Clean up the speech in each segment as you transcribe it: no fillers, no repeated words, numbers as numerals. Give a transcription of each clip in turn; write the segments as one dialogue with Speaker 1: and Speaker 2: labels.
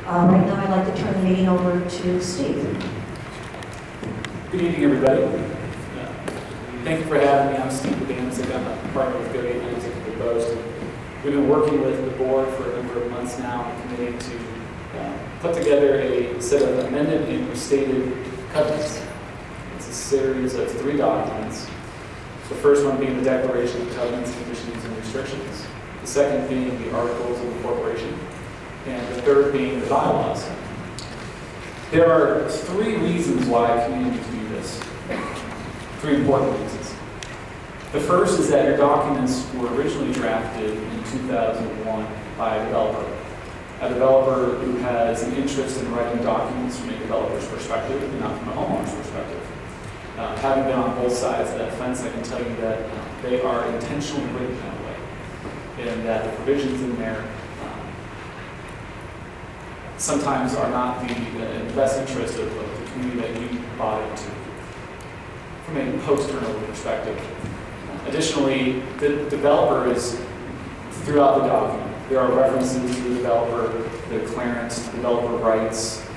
Speaker 1: Right now, I'd like to turn the meeting over to Steve.
Speaker 2: Good evening, everybody. Thank you for having me. I'm Steve Adamczyk. I'm a partner with Adamczyk at Boast. We've been working with the board for a number of months now, the committee, to put together a set of amended and restated covenants. It's a series of 3 documents. The first one being the Declaration of Covenants, Conditions, and Restrictions. The second being the Articles of Incorporation. And the third being the bylaws. There are 3 reasons why communities do this. 3 important reasons. The first is that your documents were originally drafted in 2001 by a developer who has an interest in writing documents from a developer's perspective and not from a homeowner's perspective. Having been on both sides of that fence, I can tell you that they are intentionally written that way, and that the provisions in there sometimes are not in the best interest of the community that you bought into from a post-turnover perspective. Additionally, the developer is throughout the document. There are references to the developer, the clearance, developer rights,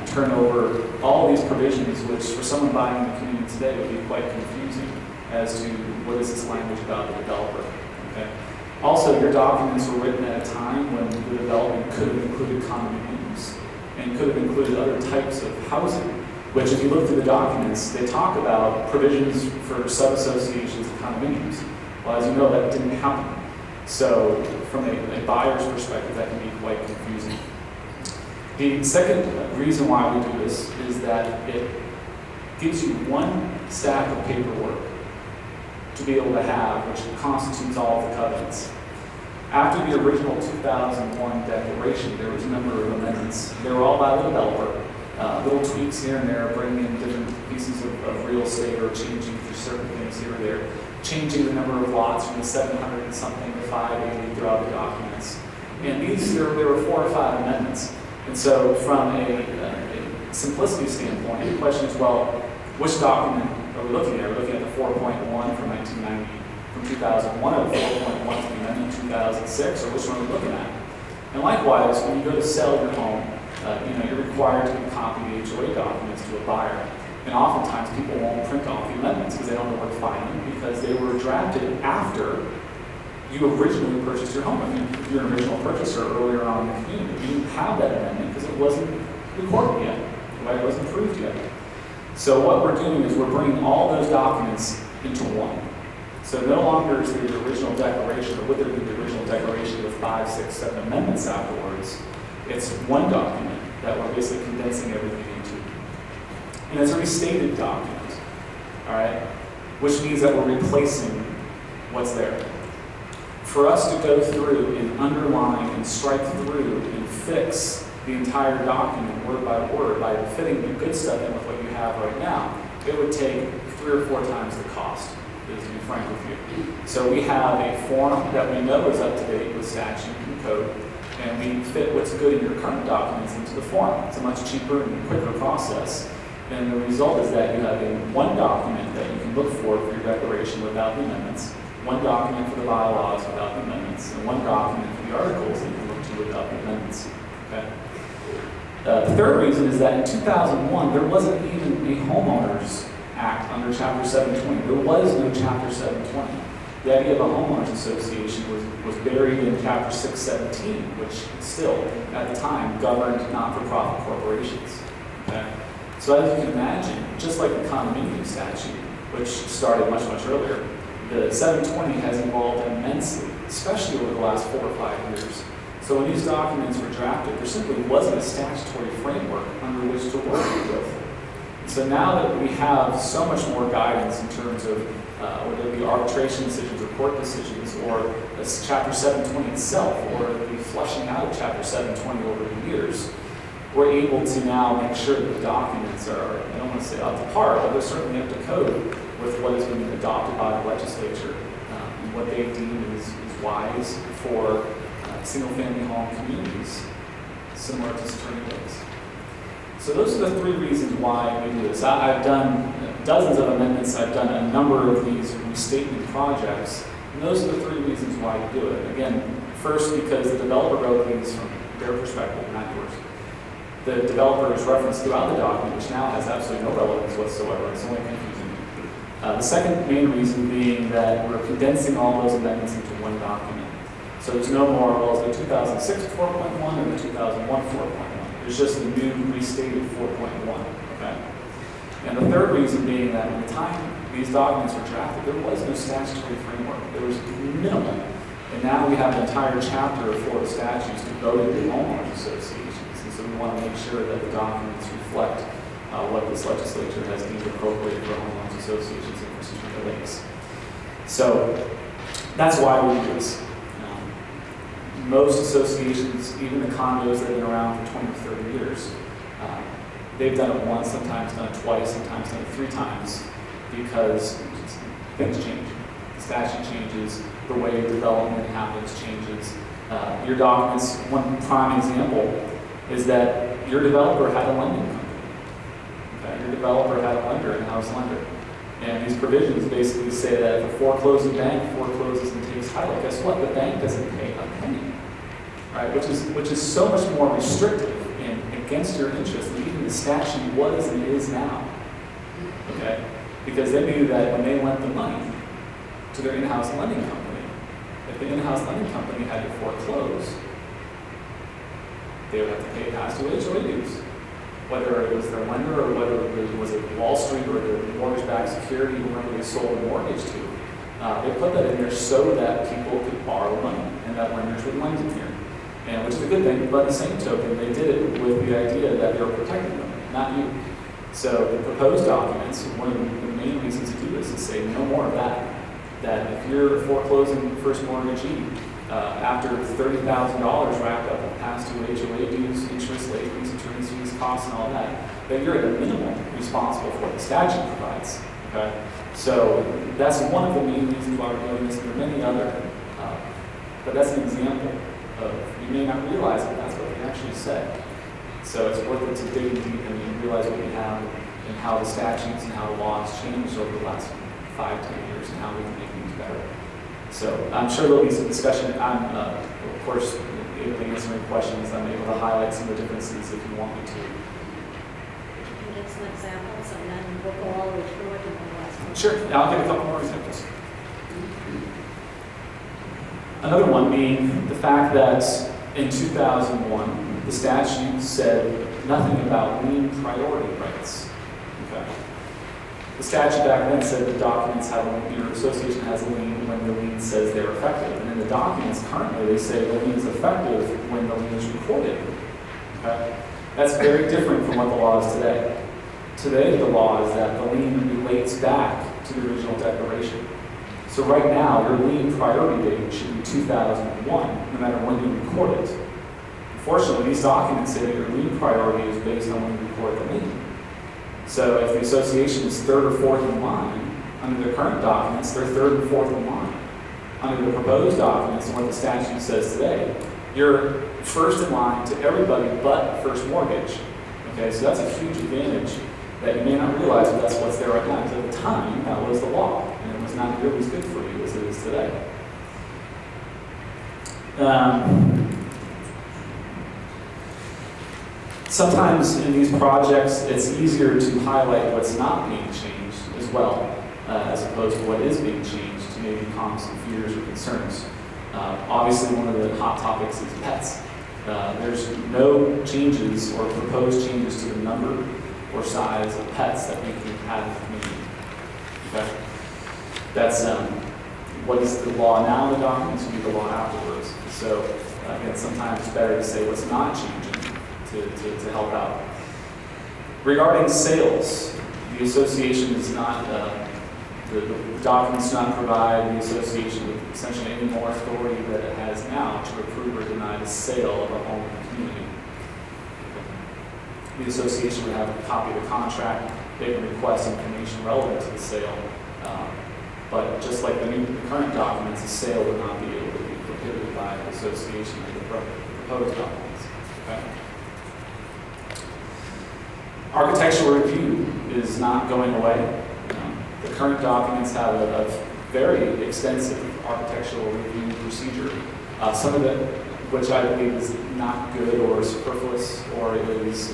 Speaker 2: turnover, all these provisions, which for someone buying in the community today would be quite confusing as to what is this language about the developer. Okay? Also, your documents were written at a time when the development could have included condominiums and could have included other types of housing, which if you look through the documents, they talk about provisions for sub-associations of condominiums. Well, as you know, that didn't happen. So from a buyer's perspective, that can be quite confusing. The second reason why we do this is that it gives you one stack of paperwork to be able to have, which constitutes all of the covenants. After the original 2001 declaration, there was a number of amendments. They were all by the developer. Little tweaks here and there, bringing in different pieces of real estate or changing for certain things here or there, changing the number of lots from the 700 and something to 580 throughout the documents. And there were 4 or 5 amendments. And so from a simplicity standpoint, the question is, well, which document are we looking at? Are we looking at the 4.1 from 1990, from 2001, or the 4.1 from the amendment 2006, or which one are we looking at? And likewise, when you go to sell your home, you're required to copy the HOA documents to a buyer. And oftentimes people won't print off the amendments because they don't know where to find them, because they were drafted after you originally purchased your home. If you're an original purchaser earlier on in the community, you didn't have that amendment because it wasn't recorded yet, right? It wasn't approved yet. So what we're doing is we're bringing all those documents into one. So no longer is there the original declaration, or would there be the original declaration with 5, 6, 7 amendments afterwards. It's one document that we're basically condensing everything into. And it's a restated document, all right? Which means that we're replacing what's there. For us to go through and underline and strike through and fix the entire document word by word by fitting the good stuff in with what you have right now, it would take 3 or 4 times the cost, to be frank with you. So we have a form that we know is up to date with statute and code, and we fit what's good in your current documents into the form. It's a much cheaper and quicker process. And the result is that you have one document that you can look for your declaration without the amendments, one document for the bylaws without the amendments, and one document for the articles that you can look to without the amendments. Okay? The third reason is that in 2001, there wasn't even a homeowners act under Chapter 720. There was no Chapter 720. The idea of a homeowners association was buried in Chapter 617, which still, at the time, governed not-for-profit corporations. Okay? So as you can imagine, just like the condominium statute, which started much, much earlier, the 720 has evolved immensely, especially over the last 4 or 5 years. So when these documents were drafted, there simply wasn't a statutory framework under which to work with. So now that we have so much more guidance in terms of whether it be arbitration decisions or court decisions, or Chapter 720 itself, or the flushing out of Chapter 720 over the years, we're able to now make sure that the documents are, I don't want to say up to par, but they're certainly up to code with what has been adopted by the legislature and what they deem is wise for single-family home communities, similar to Saturnia Lakes. So those are the 3 reasons why we do this. I've done dozens of amendments. I've done a number of these restatement projects, and those are the 3 reasons why we do it. Again, first, because the developer wrote these from their perspective, not yours. The developer is referenced throughout the document, which now has absolutely no relevance whatsoever. It's only confusing. The second main reason being that we're condensing all those amendments into one document. So there's no more, well, the 2006 4.1 and the 2001 4.1. There's just the new restated 4.1, okay? And the third reason being that at the time these documents were drafted, there was no statutory framework. There was minimal. And now we have an entire chapter of Florida statutes devoted to homeowners associations. And so we want to make sure that the documents reflect what this legislature has deemed appropriate for homeowners associations and constitutional links. So that's why we do this. Most associations, even the condos that have been around for 20 or 30 years, they've done it once, sometimes done it twice, sometimes done it 3 times, because things change. The statute changes, the way development happens changes. Your documents, one prime example is that your developer had a lending company. Okay? Your developer had a lender, in-house lender. And these provisions basically say that if a foreclosing bank forecloses and takes title, guess what? The bank doesn't pay a penny, right? Which is so much more restrictive and against your interest than even the statute was and is now, okay? Because they knew that when they lent the money to their in-house lending company, if the in-house lending company had to foreclose, they would have to pay past due HOA dues. Whether it was their lender or whether it was at Wall Street or the mortgage-backed security, whoever they sold the mortgage to, they put that in there so that people could borrow money and that lenders would lend it here. And which is a good thing, but at the same token, they did it with the idea that they were protecting them, not you. So the proposed documents, one of the main reasons to do this is say no more of that. That if you're foreclosing first mortgagee, after $30,000 wrapped up in past due HOA dues, interest, late fees, attorney's fees, costs, and all that you're at a minimum responsible for what the statute provides. Okay, so that's one of the main reasons why we're doing this. There are many other, but that's an example of, you may not realize that that's what they actually said. So it's worth it to dig deep and realize what we have and how the statutes and how the laws changed over the last 5-10 years and how we can make things better. So I'm sure there'll be some discussion. I'm, of course, able to answer any questions. I'm able to highlight some of the differences if you want me to.
Speaker 3: You can give some examples and then we'll go all the way through it and then we'll ask them.
Speaker 2: Sure, yeah, I'll give a couple more examples. Another one being the fact that in 2001, the statute said nothing about lien priority rights. Okay. The statute back then said the documents have your association has a lien when the lien says they're effective. And in the documents currently, they say the lien is effective when the lien is recorded. Okay? That's very different from what the law is today. Today, the law is that the lien relates back to the original declaration. So right now, your lien priority date should be 2001, no matter when you record it. Unfortunately, these documents say that your lien priority is based on when you record the lien. So if the association is 3rd or 4th in line, under the current documents, they're 3rd and 4th in line. Under the proposed documents and what the statute says today, you're first in line to everybody but first mortgage. Okay, so that's a huge advantage that you may not realize, but that's what's there right now. Because at the time, that was the law, and it was not nearly as good for you as it is today. Sometimes in these projects, it's easier to highlight what's not being changed as well, as opposed to what is being changed to maybe calm some fears or concerns. Obviously, one of the hot topics is pets. There's no changes or proposed changes to the number or size of pets that we can have in the community. Okay? That's what is the law now in the documents will be the law afterwards. So again, sometimes it's better to say what's not changing to help out. Regarding sales, the association is not, the documents do not provide the association with essentially any more authority that it has now to approve or deny the sale of a home in the community. The association would have a copy of the contract. They can request information relevant to the sale. But just like the current documents, the sale would not be able to be prohibited by the association or the proposed documents. Okay? Architectural review is not going away. The current documents have a very extensive architectural review procedure. Some of it which I believe is not good or superfluous or is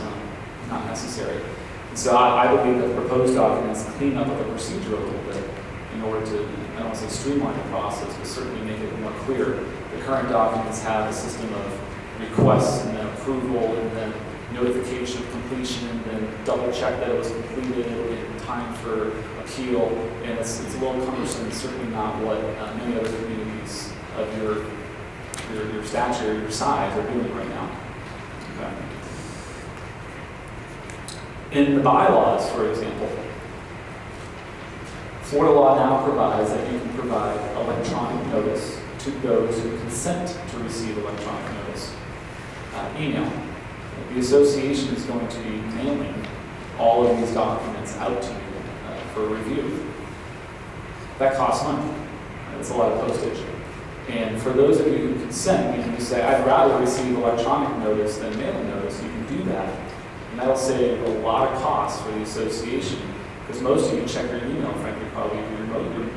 Speaker 2: not necessary. And so I believe that the proposed documents clean up the procedure a little bit in order to, I don't want to say streamline the process, but certainly make it more clear. The current documents have a system of requests and then approval and then notification of completion and then double check that it was completed in time for appeal. And it's a little cumbersome. It's certainly not what many other communities of your stature, your size are doing right now. Okay. In the bylaws, for example, Florida law now provides that you can provide electronic notice to those who consent to receive electronic notice. Email. The association is going to be mailing all of these documents out to you for review. That costs money. That's a lot of postage. And for those of you who consent, you can say, I'd rather receive electronic notice than mailing notice. You can do that. And that'll save a lot of costs for the association, because most of you check your email, frankly, probably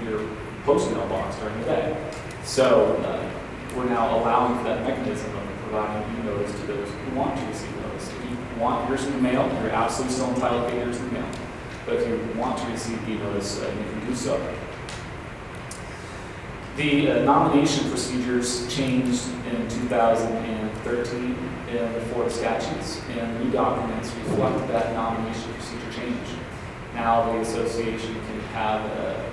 Speaker 2: your post mailbox during the day. So we're now allowing for that mechanism of providing e-notice to those who want to receive notice. If you want yours in the mail, you're absolutely still entitled to get yours in the mail. But if you want to receive e-notice, you can do so. The nomination procedures changed in 2013 in the Florida statutes, and the new documents reflect that nomination procedure change. Now the association can have a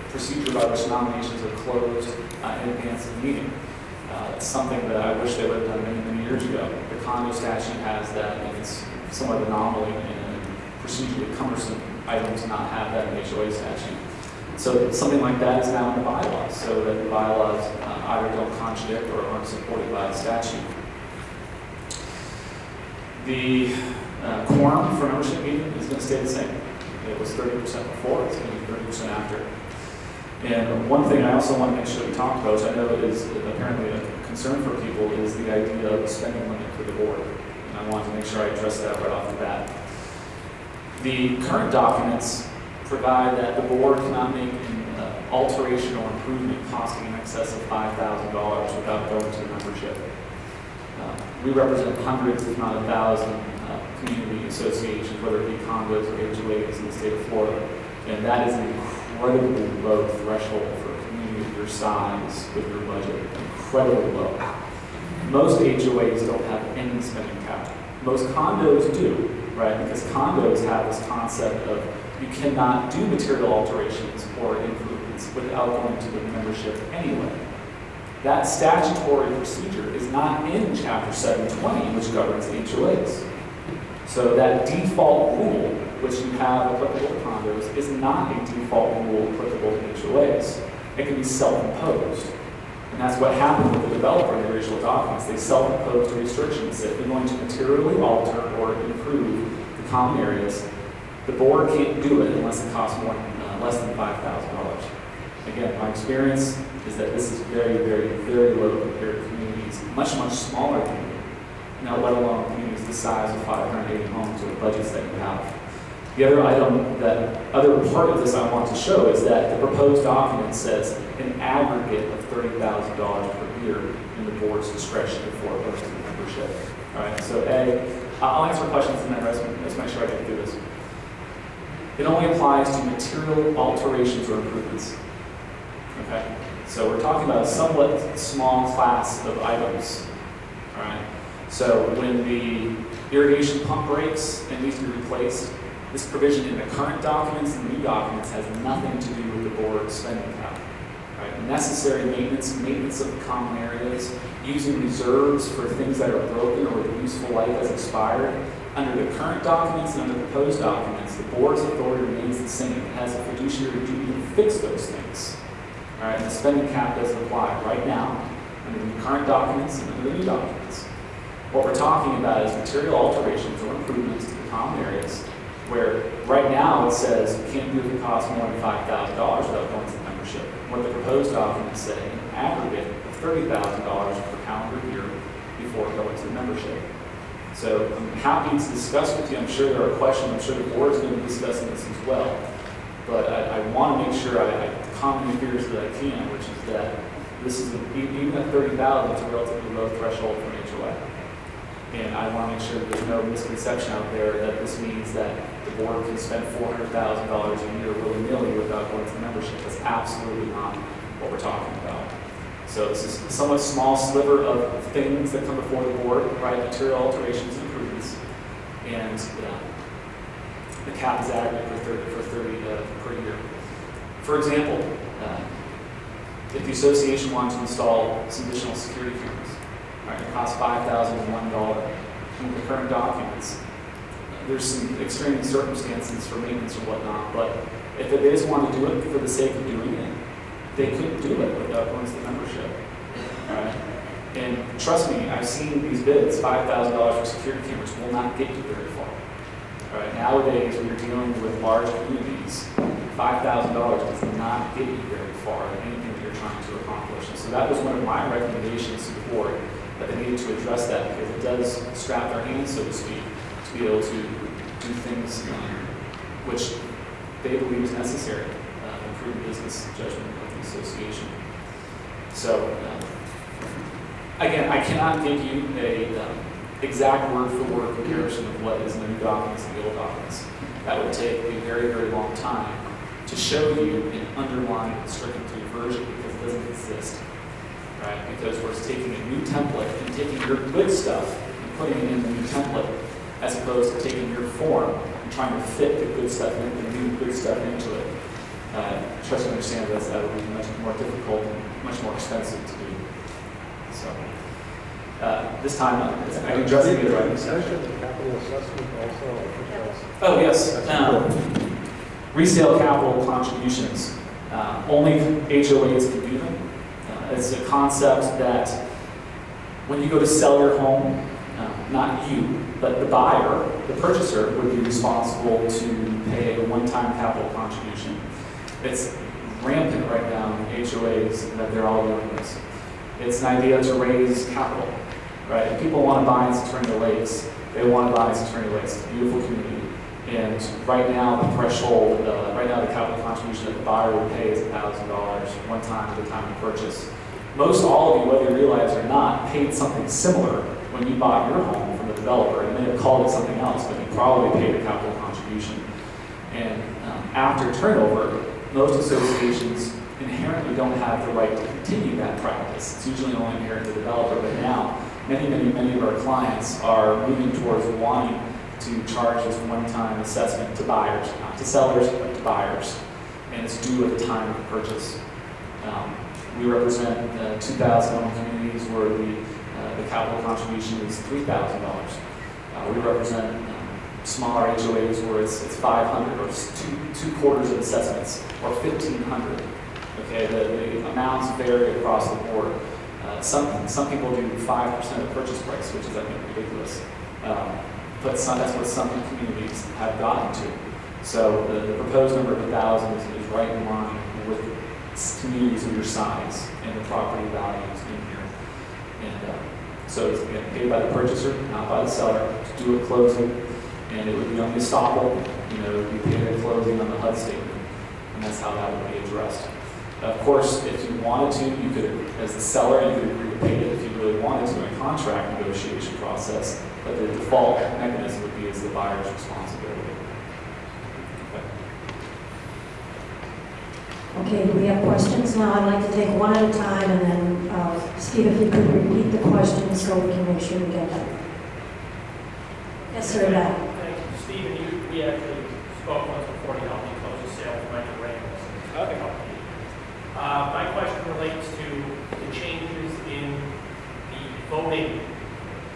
Speaker 2: procedure by which nominations are closed in advance of the meeting. It's something that I wish they would have done many, many years ago. The condo statute has that, and it's somewhat of an anomaly and procedurally cumbersome item to not have that in the HOA statute. So something like that is now in the bylaws, so that the bylaws either don't contradict or aren't supported by the statute. The quorum for membership meeting is going to stay the same. It was 30% before, it's going to be 30% after. And one thing I also want to make sure we talk about, which I know is apparently a concern for people, is the idea of a spending limit for the board. And I want to make sure I address that right off the bat. The current documents provide that the board cannot make an alteration or improvement costing in excess of $5,000 without going to membership. We represent hundreds, if not 1,000, community associations, whether it be condos or HOAs in the state of Florida. And that is an incredibly low threshold for a community of your size with your budget. Incredibly low. Most HOAs don't have any spending cap. Most condos do, right? Because condos have this concept of you cannot do material alterations or improvements without going to the membership anyway. That statutory procedure is not in Chapter 720, which governs HOAs. So that default rule, which you have applicable to condos, is not a default rule applicable to HOAs. It can be self-imposed. And that's what happened with the developer in the original documents. They self-imposed a restriction that said, if you're going to materially alter or improve the common areas, the board can't do it unless it costs less than $5,000. Again, my experience is that this is very, very, very low compared to communities, much, much smaller than you. Now, let alone communities the size of 580 homes or the budgets that you have. The other item, that other part of this I want to show is that the proposed document says an aggregate of $30,000 per year in the board's discretion before it goes to the membership. All right, so I'll answer questions and then let's make sure I get through this. It only applies to material alterations or improvements. Okay, so we're talking about a somewhat small class of items. All right, so when the irrigation pump breaks and needs to be replaced, this provision in the current documents and the new documents has nothing to do with the board's spending cap. Right? Necessary maintenance of the common areas, using reserves for things that are broken or the useful life has expired. Under the current documents and under the proposed documents, the board's authority remains the same. It has a fiduciary duty to fix those things. All right, and the spending cap doesn't apply right now under the current documents and under the new documents. What we're talking about is material alterations or improvements to the common areas, where right now it says you can't do it if it costs more than $5,000 without going to the membership. What the proposed documents say, an aggregate of $30,000 per calendar year before going to the membership. So I'm happy to discuss with you. I'm sure there are questions. I'm sure the board is going to be discussing this as well. But I want to make sure I calm the fears that I can, which is that This is, even at 30,000, it's a relatively low threshold for an HOA. And I want to make sure that there's no misconception out there that this means that the board can spend $400,000 a year willy-nilly without going to the membership. That's absolutely not what we're talking about. So this is a somewhat small sliver of things that come before the board, right? Material alterations and improvements. And the cap is adequate for 30 per year. For example, if the association wanted to install some additional security cameras, right, it costs $5,001 in the current documents. There's some extreme circumstances for maintenance or whatnot, but if they just want to do it for the sake of doing it, they could do it without going to the membership. Right? And trust me, I've seen these bids, $5,000 for security cameras will not get you very far. All right? Nowadays, when you're dealing with large communities, $5,000 does not get you very far in anything that you're trying to accomplish. And so that was one of my recommendations to the board, that they needed to address that because it does strap their hands, so to speak, to be able to do things which they believe is necessary to improve business judgment of the association. So, again, I cannot give you a exact word-for-word comparison of what is in the new documents and the old documents. That would take a very, very long time to show you an underlying stricken through version because it doesn't exist, right? Because we're taking a new template and taking your good stuff and putting it in the new template, as opposed to taking your form and trying to fit the good stuff in, the new good stuff into it. Trust and understand that would be much more difficult and much more expensive to do. So, this time, I can address it right.
Speaker 4: The capital assessment also.
Speaker 2: Oh, yes. Resale capital contributions. Only HOAs can do them. It's a concept that when you go to sell your home, not you, but the buyer, the purchaser, would be responsible to pay a one-time capital contribution. It's rampant right now in HOAs that they're all doing this. It's an idea to raise capital, right? If people want to buy in Saturnia Lakes, they want to buy in Saturnia Lakes. It's a beautiful community. And right now, the threshold, right now the capital contribution that the buyer would pay is $1,000 one time at the time of purchase. Most all of you, whether you realize it or not, paid something similar when you bought your home from the developer. You may have called it something else, but you probably paid a capital contribution. And after turnover, most associations inherently don't have the right to continue that practice. It's usually only inherent to the developer, but now many of our clients are moving towards wanting to charge this one-time assessment to buyers, not to sellers, but to buyers. And it's due at the time of purchase. We represent 2,000 home communities where the capital contribution is $3,000. We represent smaller HOAs where it's 500 or two quarters of assessments or 1,500. Okay, the amounts vary across the board. Some people do 5% of the purchase price, which is I think ridiculous. But that's what some communities have gotten to. So the proposed number of 1,000 is right in line with communities of your size and the property values in here. And so it's again, paid by the purchaser, not by the seller, to do a closing, and it would be on the estoppel, it would be paid at closing on the HUD statement, and that's how that would be addressed. Of course, if you wanted to, you could, as the seller, you could agree to pay it if you really wanted to in a contract negotiation process, but the default mechanism would be as the buyer's responsibility.
Speaker 1: Okay, do we have questions now? I'd like to take one at a time, and then Steve, if you could repeat the question so we can make sure we get that. Yes, sir, Matt.
Speaker 5: Thank you. Stephen, we actually spoke once before to help me close the sale of Michael Ramos. Okay. My question relates to the changes in the voting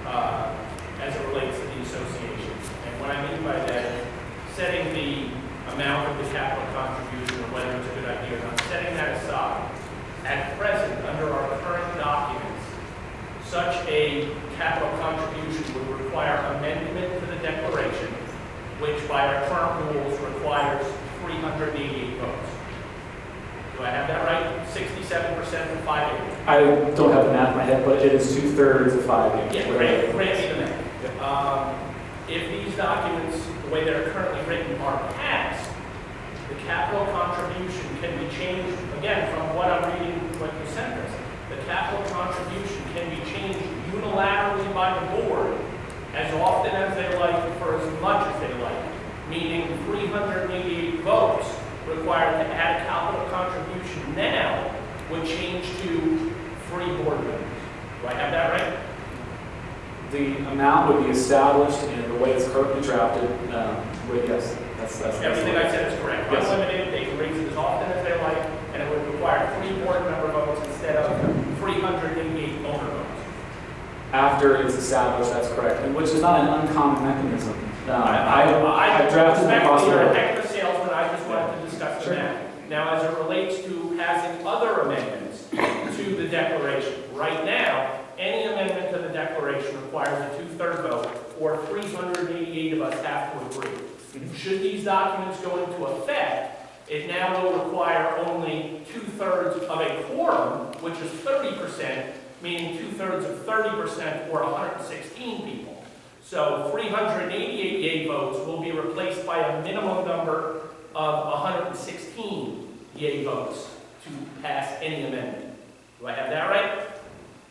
Speaker 5: as it relates to the association. And what I mean by that is setting the amount of the capital contribution or whether it's a good idea or not, setting that aside. At present, under our current documents, such a capital contribution would require amendment to the declaration, which by our current rules requires 388 votes. Do I have that right? 67% of 580.
Speaker 2: I don't have the math in my head, but it is 2/3 of 580.
Speaker 5: Yeah, grant me the math. If these documents, the way they're currently written, are passed, the capital contribution can be changed, again, from what I'm reading, what you sent us, the capital contribution can be changed unilaterally by the board as often as they like for as much as they like, meaning 388 votes required to add a capital contribution now would change to 3 board members. Do I have that right?
Speaker 2: The amount would be established in the way it's currently drafted, yes, that's.
Speaker 5: Everything I said is correct.
Speaker 2: Yes.
Speaker 5: Unlimited, they can raise it as often as they like, and it would require 3 board member votes instead of 388 owner votes.
Speaker 2: After it's established, that's correct, and which is not an uncommon mechanism. I drafted the
Speaker 5: Respectfully, you're a
Speaker 2: process.
Speaker 5: heck of a salesman, I just wanted to discuss
Speaker 2: Sure.
Speaker 5: that. Now, as it relates to passing other amendments to the declaration, right now, any amendment to the declaration requires a 2/3 vote, or 388 of us have to agree. Should these documents go into effect, it now will require only 2/3 of a quorum, which is 30%, meaning 2/3 of 30% or 116 people. So 388 yea votes will be replaced by a minimum number of 116 yea votes to pass any amendment. Do I have that right?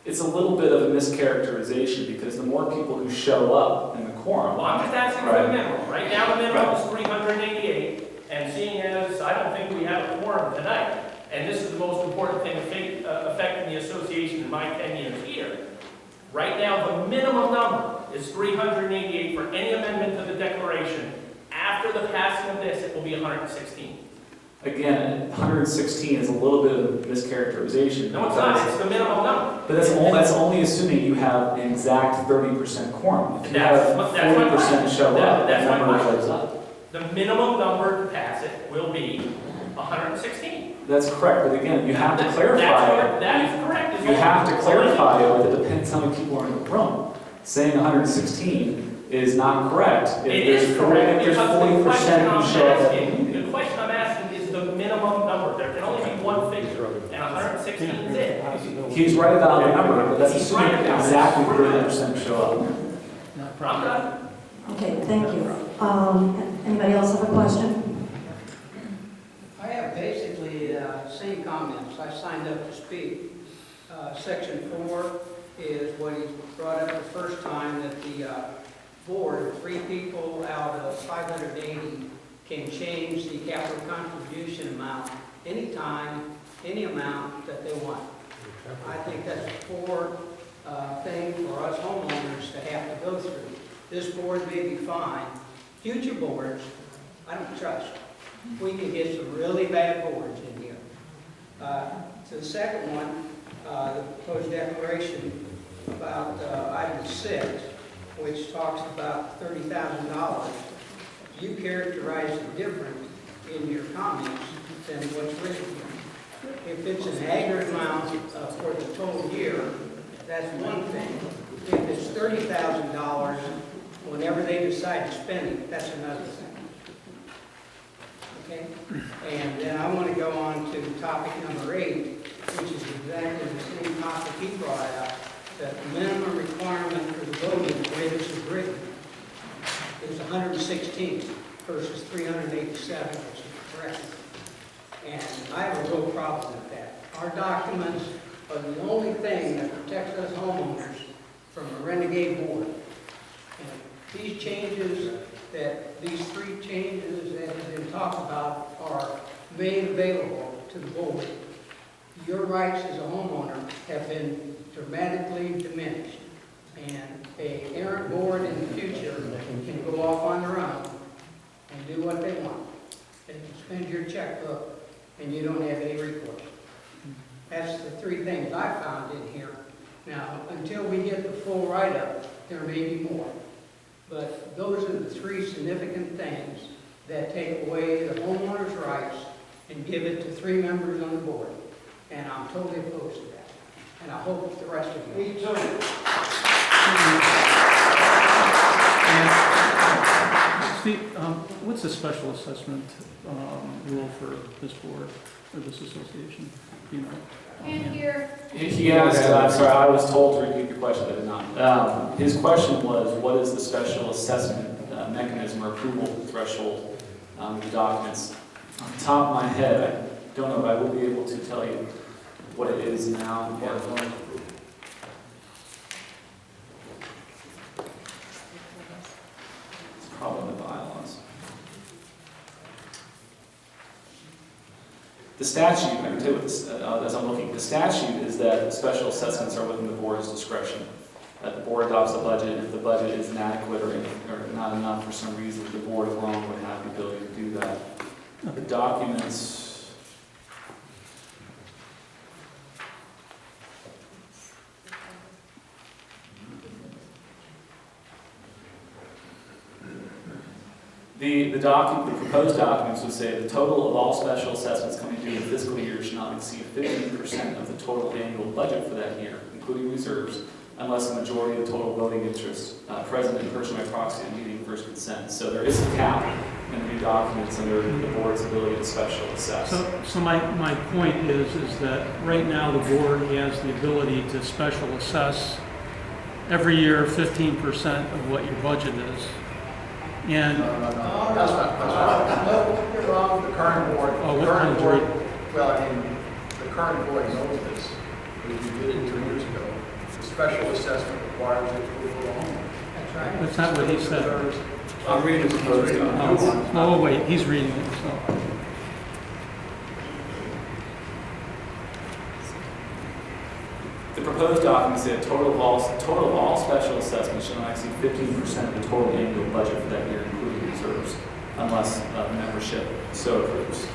Speaker 2: It's a little bit of a mischaracterization because the more people who show up in the quorum.
Speaker 5: Well, I'm just asking for
Speaker 2: Right.
Speaker 5: the minimum. Right now, the minimum is 388, and seeing as I don't think we have a quorum tonight, and this is the most important thing affecting the association in my 10 years here, right now, the minimum number is 388 for any amendment to the declaration. After the passing of this, it will be 116.
Speaker 2: Again, 116 is a little bit of a mischaracterization.
Speaker 5: No, it's not. It's the minimum number.
Speaker 2: But that's only assuming you have an exact 30% quorum. If you have
Speaker 5: That's my
Speaker 2: 40%
Speaker 5: question.
Speaker 2: show up, that
Speaker 5: That's my
Speaker 2: number
Speaker 5: question.
Speaker 2: goes up.
Speaker 5: The minimum number to pass it will be 116.
Speaker 2: That's correct, but again, you have to clarify.
Speaker 5: That is correct.
Speaker 2: You have to clarify it, but it depends how many people are in the room. Saying 116 is not correct. If
Speaker 5: It
Speaker 2: there's
Speaker 5: is correct,
Speaker 2: If there's
Speaker 5: because the
Speaker 2: 40%
Speaker 5: question
Speaker 2: who
Speaker 5: I'm
Speaker 2: show up.
Speaker 5: asking, the question I'm asking is the minimum number. There can only be one figure, and 116 is it.
Speaker 2: He's right about the number, but that's
Speaker 5: He's
Speaker 2: assuming
Speaker 5: right about it.
Speaker 2: exactly 30% show up.
Speaker 5: I'm done.
Speaker 1: Okay, thank you. Anybody else have a question?
Speaker 6: I have basically same comments. I signed up to speak. Section 4 is what he brought up the first time, that the board, 3 people out of 580 can change the capital contribution amount anytime, any amount that they want. I think that's a poor thing for us homeowners to have to go through. This board may be fine. Future boards, I don't trust. We can get some really bad boards in here. To the second one, the proposed declaration about item 6, which talks about $30,000. You characterize it different in your comments than what's written here. If it's an aggregate amount for the total year, that's one thing. If it's $30,000, whenever they decide to spend it, that's another thing. Okay? And then I want to go on to topic number 8, which is exactly the same topic he brought up, that the minimum requirement for the voting, the way this is written, is 116 versus 387, which is correct. And I have a real problem with that. Our documents are the only thing that protects us homeowners from a renegade board. And these changes, these 3 changes that have been talked about are made available to the board. Your rights as a homeowner have been dramatically diminished. And an errant board in the future can go off on their own and do what they want. They can spend your checkbook and you don't have any recourse. That's the 3 things I found in here. Now, until we get the full write-up, there may be more. But those are the 3 significant things that take away the homeowner's rights and give it to 3 members on the board. And I'm totally opposed to that. And I hope the rest of you. Me too.
Speaker 7: Steve, what's the special assessment rule for this board or this association? Do you know?
Speaker 3: And here,
Speaker 2: He asked, I'm sorry, I was told to repeat your question, I did not. His question was, what is the special assessment mechanism or approval threshold of the documents? On the top of my head, I don't know if I will be able to tell you. what it is now. Yeah. It's probably in the bylaws. The statute, I can tell you what this, as I'm looking, the statute is that special assessments are within the board's discretion. That the board adopts a budget, and if the budget is inadequate or not enough for some reason, the board alone would have the ability to do that. The documents, the proposed documents would say the total of all special assessments coming due in the fiscal year should not exceed 15% of the total annual budget for that year, including reserves, unless a majority of the total voting interest present in person by proxy and meeting first consent. So there is a cap in the new documents under the board's ability to special assess.
Speaker 7: So my point is that right now the board has the ability to special assess every year 15% of what your budget is. And
Speaker 8: That's not, you're wrong. The current board,
Speaker 7: Oh,
Speaker 8: the
Speaker 7: what
Speaker 8: current
Speaker 7: kind of
Speaker 8: board, well, I mean, the current board knows this, because we did it 2 years ago. The special assessment requires it to go home.
Speaker 6: That's right.
Speaker 7: that's not what he said.
Speaker 2: I'm reading the proposed documents.
Speaker 7: Oh, wait, he's reading it, so.
Speaker 2: The proposed documents say a total of all special assessments shall not exceed 15% of the total annual budget for that year, including reserves, unless membership so approves.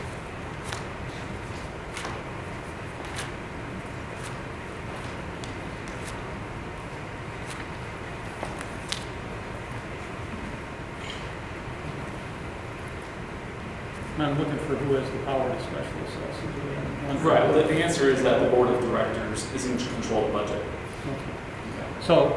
Speaker 7: I'm looking for who has the power to special assess.
Speaker 2: Right, well, the answer is that the board of directors is in control of the budget.
Speaker 7: Okay. So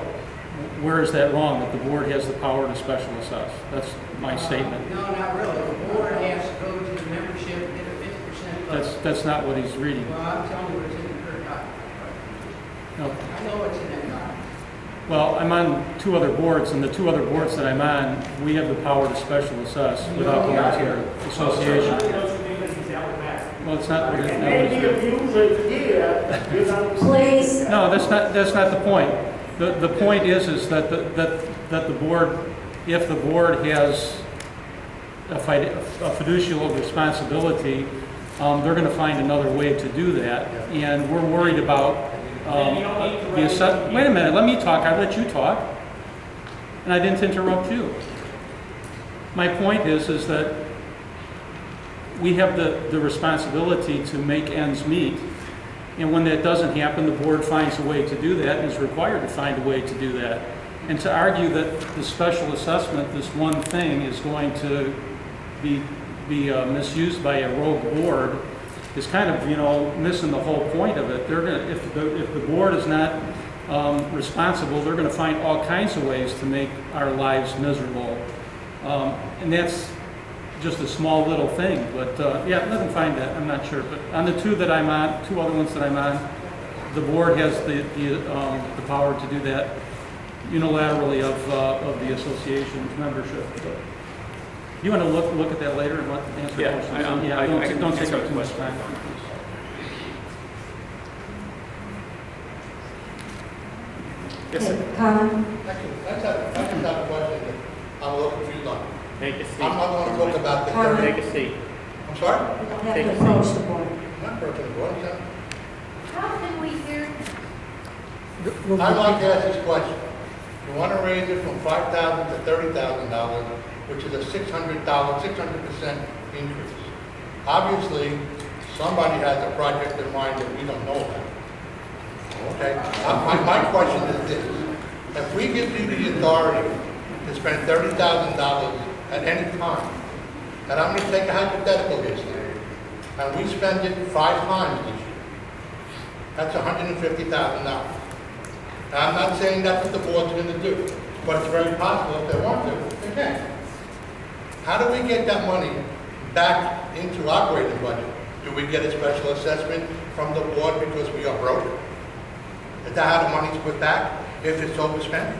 Speaker 7: where is that wrong, that the board has the power to special assess? That's my statement.
Speaker 6: No, not really. The board has to go to the membership and get a 50% vote.
Speaker 7: That's not what he's reading.
Speaker 6: Well, I'm telling you what's in the current document.
Speaker 7: Okay.
Speaker 6: I know what's in that document.
Speaker 7: Well, I'm on 2 other boards, and the 2 other boards that I'm on, we have the power to special assess without going to your association. Well, it's not what it is.
Speaker 1: Please,
Speaker 7: No, that's not the point. The point is that the board, if the board has a fiducial responsibility, they're going to find another way to do that. And we're worried about wait a minute, let me talk. I let you talk. And I didn't interrupt you. My point is that we have the responsibility to make ends meet. And when that doesn't happen, the board finds a way to do that and is required to find a way to do that. And to argue that the special assessment, this one thing, is going to be misused by a rogue board is kind of, missing the whole point of it. They're gonna, if the board is not responsible, they're going to find all kinds of ways to make our lives miserable. And that's just a small little thing, but yeah, let them find that. I'm not sure, but on the 2 that I'm on, 2 other ones that I'm on, the board has the power to do that unilaterally of the association's membership. But you want to look at that later and answer
Speaker 2: Yeah,
Speaker 7: questions?
Speaker 2: I can
Speaker 7: Don't take
Speaker 2: answer
Speaker 7: up too much
Speaker 2: questions.
Speaker 7: time.
Speaker 2: Yes, sir.
Speaker 1: comment?
Speaker 4: I can have a question that I'm a little confused on.
Speaker 9: Take a seat.
Speaker 4: I'm not going to talk about the
Speaker 1: Comment.
Speaker 9: Take a seat.
Speaker 4: I'm sorry?
Speaker 1: You don't have
Speaker 9: Take
Speaker 1: to
Speaker 9: a
Speaker 1: approach
Speaker 9: seat.
Speaker 1: the board.
Speaker 4: I'm not approaching the board.
Speaker 3: How can we hear?
Speaker 4: I'd like to ask this question. You want to raise it from $5,000 to $30,000, which is a $600% increase. Obviously, somebody has a project in mind that we don't know about. Okay? My question is this. If we give you the authority to spend $30,000 at any time, and I'm going to take a hypothetical here, Steve, and we spend it 5 times this year, that's $150,000. Now, I'm not saying that's what the board's going to do, but it's very possible if they want to, they can. How do we get that money back into operating budget? Do we get a special assessment from the board because we are broke? Is that how the money's put back if it's overspent?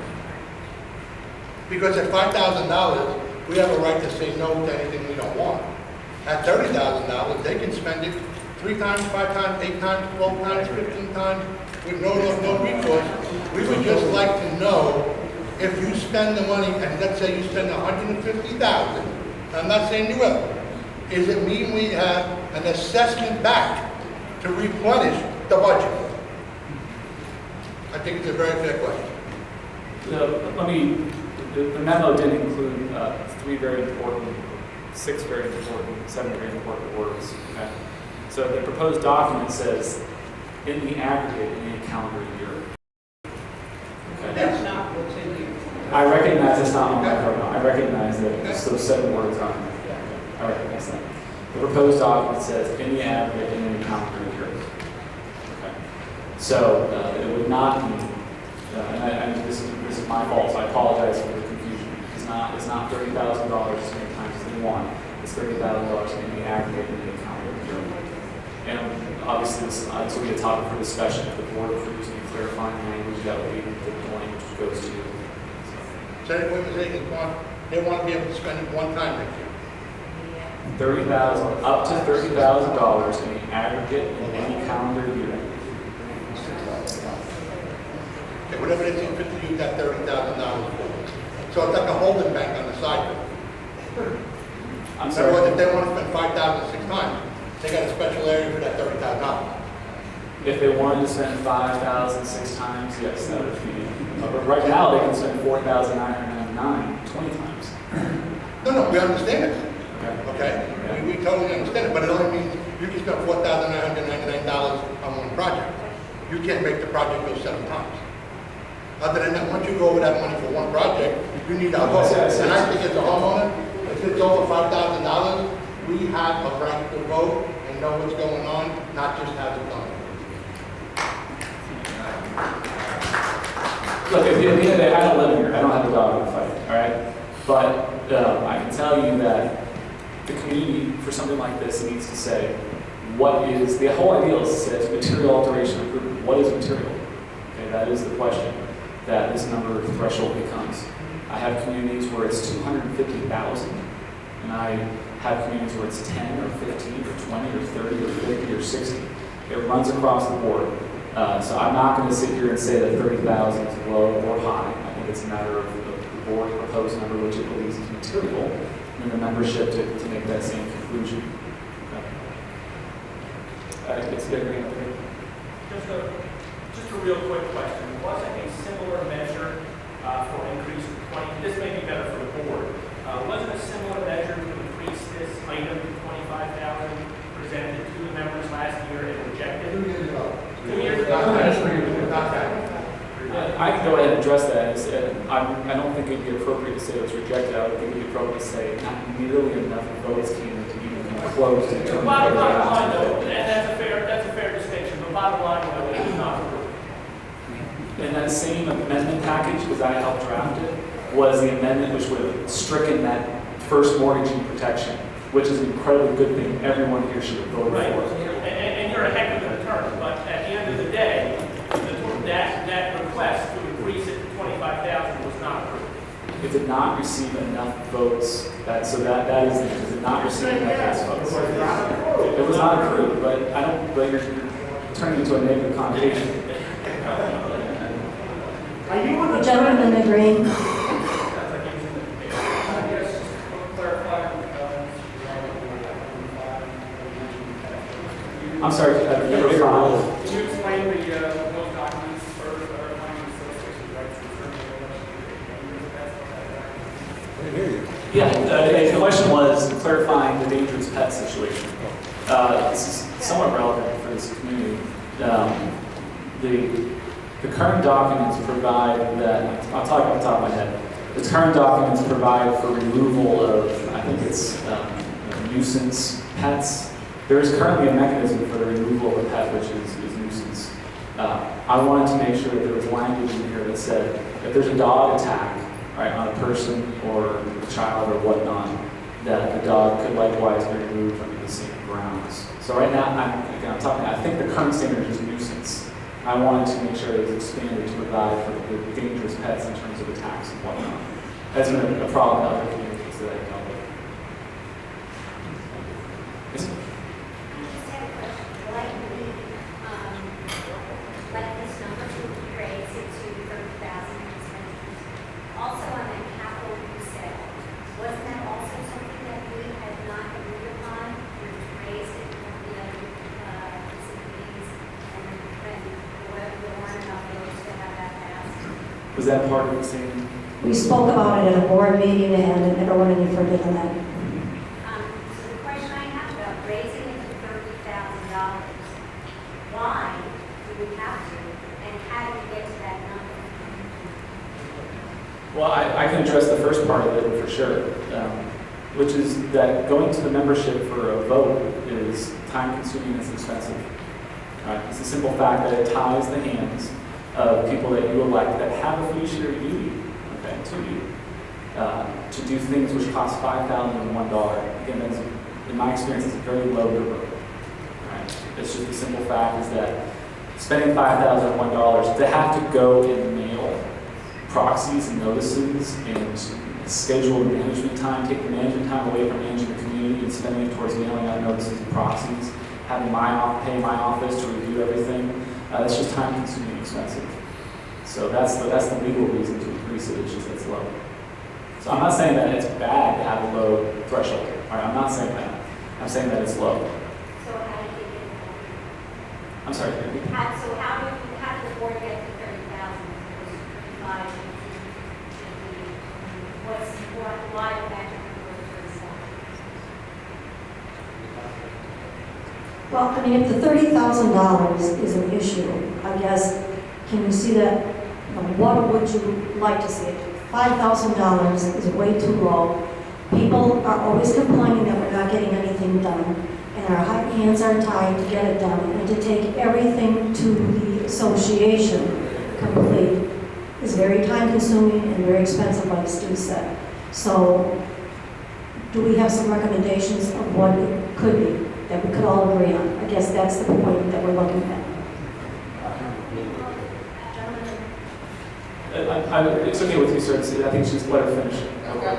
Speaker 4: Because at $5,000, we have a right to say no to anything we don't want. At $30,000, they can spend it 3 times, 5 times, 8 times, 12 times, 15 times, with no recourse. We would just like to know if you spend the money, and let's say you spend $150,000, I'm not saying you will, does it mean we have an assessment back to replenish the budget? I think it's a very fair question.
Speaker 2: The memo did include 6 very important, 7 very important words. Okay? So the proposed document says, in the aggregate, in a calendar year. Okay?
Speaker 6: That's not what's in here.
Speaker 2: I recognize it's not on my program. I recognize that it's those 7 words on there. I recognize that. The proposed document says, in the aggregate, in a calendar year. Okay? So it would not be, and this is my fault, so I apologize for the confusion. It's not $30,000 as many times as they want. It's $30,000 in the aggregate in the calendar year. And obviously, this will be a topic for discussion. If the board approves any clarifying language, that would be the language which goes to you.
Speaker 4: So what was they want to be able to spend it one time next year.
Speaker 2: Up to $30,000 in the aggregate in any calendar year.
Speaker 4: Okay, whatever they seem fit to use that $30,000 for. So it's like a holding bank on the side.
Speaker 2: I'm
Speaker 4: In
Speaker 2: sorry.
Speaker 4: other words, if they want to spend $5,000 6 times, they got a special area for that $30,000.
Speaker 2: If they wanted to spend $5,000 6 times, yes, that would be. But right now, they can spend $4,999 20 times.
Speaker 4: No, we understand it.
Speaker 2: Okay.
Speaker 4: Okay? We totally understand it, but it only means you can spend $4,999 on one project. You can't make the project go 7 times. Other than that, once you go over that money for one project, you need a vote. And I think as a homeowner, if it's over $5,000, we have a right to vote and know what's going on, not just have it done.
Speaker 2: Look, at the end of the day, I don't live here. I don't have a dog in the fight, all right? But I can tell you that the community, for something like this, needs to say, what is, the whole idea is to say it's material alteration improvement. What is material? Okay, that is the question that this number threshold becomes. I have communities where it's 250,000, and I have communities where it's 10 or 15 or 20 or 30 or 50 or 60. It runs across the board. So I'm not going to sit here and say that 30,000 is low or high. I think it's a matter of the board proposed number which it believes is material, and the membership to make that same conclusion. Okay. It's different.
Speaker 5: Just a real quick question. Wasn't a similar measure for increase to 20, this may be better for the board, wasn't a similar measure to increase this item to 25,000 presented to the members last year and rejected?
Speaker 4: 2 years ago.
Speaker 5: 2 years ago?
Speaker 4: Not that.
Speaker 2: I can go ahead and address that. I don't think it would be appropriate to say it was rejected. I would think it would be appropriate to say not nearly enough votes came in to even come close to
Speaker 5: The bottom line, though, and that's a fair distinction, but bottom line, though, it is not approved.
Speaker 2: In that same amendment package, because I helped draft it, was the amendment which would have stricken that first mortgaging protection, which is an incredibly good thing. Everyone here should have voted
Speaker 5: Right,
Speaker 2: for it.
Speaker 5: and you're a heck of an attorney, but at the end of the day, that request to increase it to 25,000 was not approved.
Speaker 2: It did not receive enough votes. That is it. It did not receive enough votes. It was not approved, but you're turning into a negative connotation.
Speaker 1: The gentleman in the green.
Speaker 2: I'm sorry,
Speaker 5: Can you explain the those documents for clarifying the association rights concerning
Speaker 2: Yeah, the question was clarifying the dangerous pet situation. This is somewhat relevant for this community. The current documents provide that, I'll talk off the top of my head. The current documents provide for removal of, I think it's nuisance pets. There is currently a mechanism for the removal of a pet, which is nuisance. I wanted to make sure that there was language in here that said if there's a dog attack, right, on a person or a child or whatnot, that the dog could likewise be removed under the same grounds. So right now, I think the current standard is nuisance. I wanted to make sure it was expanded to provide for the dangerous pets in terms of attacks and whatnot. That's been a problem in other communities that I've dealt with. Yes? Was that part of the same?
Speaker 1: We spoke about it at a board meeting and it never went any further than that.
Speaker 3: So the question I have about raising it to $30,000, why do we have to, and how do we get to that number?
Speaker 2: Well, I can address the first part of it for sure, which is that going to the membership for a vote is time-consuming and it's expensive. It's a simple fact that it ties the hands of people that you elect that have a fiduciary duty, okay, to you, to do things which cost $5,001. Again, that's, in my experience, it's a very low number. Right? It's just the simple fact is that spending $5,001 to have to go and mail proxies and notices and schedule the management time, take the management time away from managing the community and spending it towards mailing out notices and proxies, having pay my office to review everything, that's just time consuming and expensive. So that's the legal reason to increase it, it's just it's low. So I'm not saying that it's bad to have a low threshold. All right, I'm not saying that. I'm saying that it's low.
Speaker 3: So how do you get it?
Speaker 2: I'm sorry.
Speaker 3: So how did the board get to 30,000? Why did that number
Speaker 1: Well, I mean, if the $30,000 is an issue, I guess, can you see that, what would you like to see? $5,000 is way too low. People are always complaining that we're not getting anything done, and our hands are tied to get it done, and to take everything to the association complete is very time-consuming and very expensive, like Stu said. So, do we have some recommendations of what it could be that we could all agree on? I guess that's the point that we're looking at.
Speaker 2: It's okay with you, sir. I think she's let her finish.
Speaker 4: Okay.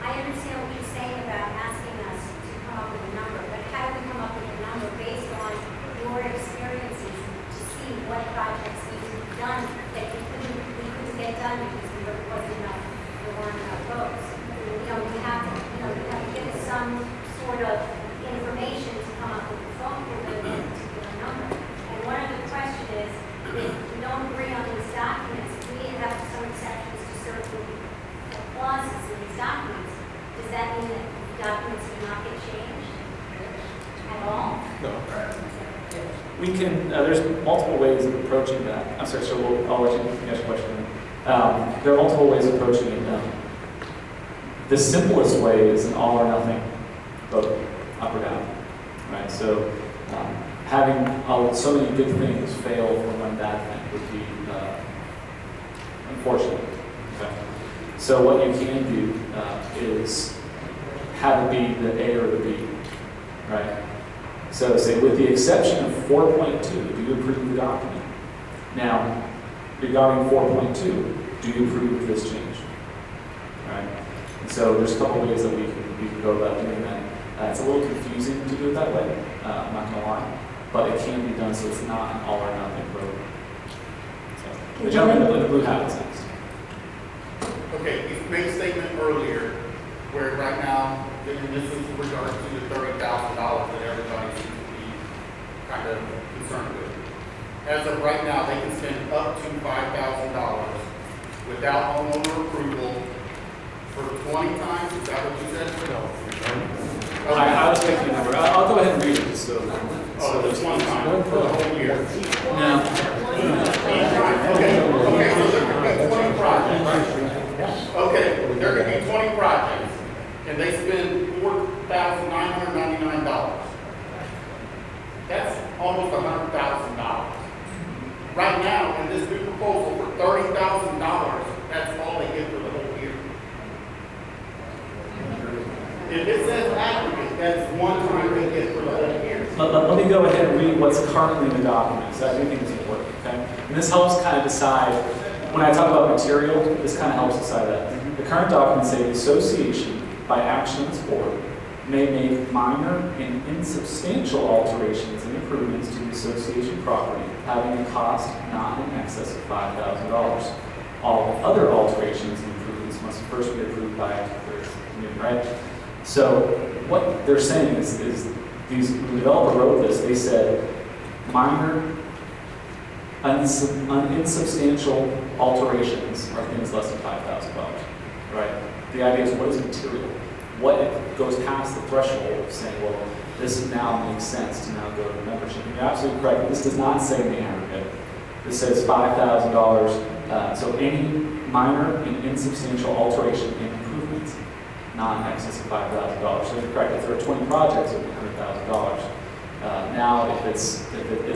Speaker 3: I understand what you're saying about asking us to come up with a number, but how do we come up with a number based on your experiences to see what projects need to be done that we couldn't get done because there weren't enough votes? We have to give us some sort of information to come up with a particular number. And one other question is, if we don't agree on these documents, we have some exceptions to certain clauses in these documents. Does that mean that the documents do not get changed at all?
Speaker 2: No. We can, there's multiple ways of approaching that. I'm sorry, so I'll let you finish your question. There are multiple ways of approaching it. The simplest way is an all or nothing vote, up or down. Right? So having so many good things fail for one bad thing would be unfortunate. Okay? So what you can do is have it be the A or the B. Right? So say, with the exception of 4.2, do you approve the document? Now, regarding 4.2, do you approve this change? Right? And so there's a couple ways that we can go about doing that. It's a little confusing to do it that way, I'm not going to lie, but it can be done so it's not an all or nothing vote. So, the gentleman in the blue hat is next.
Speaker 9: Okay, you made a statement earlier where right now, and this is in regards to the $30,000 that everybody seems to be kind of concerned with. As of right now, they can spend up to $5,000 without homeowner approval for 20 times. Is that what you said? No.
Speaker 2: I was picking a number. I'll go ahead and read it. So
Speaker 9: there's one time for the whole year.
Speaker 2: No.
Speaker 9: Okay, so there could be 20 projects. Okay, there could be 20 projects, and they spend $4,999. That's almost $100,000. Right now, in this new proposal for $30,000, that's all they get for the whole year. If it says aggregate, that's one time they get for the whole year.
Speaker 2: Let me go ahead and read what's currently in the document, because I do think it's important, okay? And this helps kind of decide, when I talk about material, this kind of helps decide that. The current documents say the association, by action of its board, may make minor and insubstantial alterations and improvements to the association property, having a cost not in excess of $5,000. All other alterations and improvements must first be approved by a committee, right? So what they're saying is when the developer wrote this, they said minor Insubstantial alterations are things less than $5,000, right? The idea is what is material? What goes past the threshold of saying, well, this now makes sense to now go to membership. And you're absolutely correct. This does not say in the aggregate. This says $5,000. So any minor and insubstantial alteration and improvements, not in excess of $5,000. So you're correct. If there are 20 projects, it would be $100,000. Now, if it is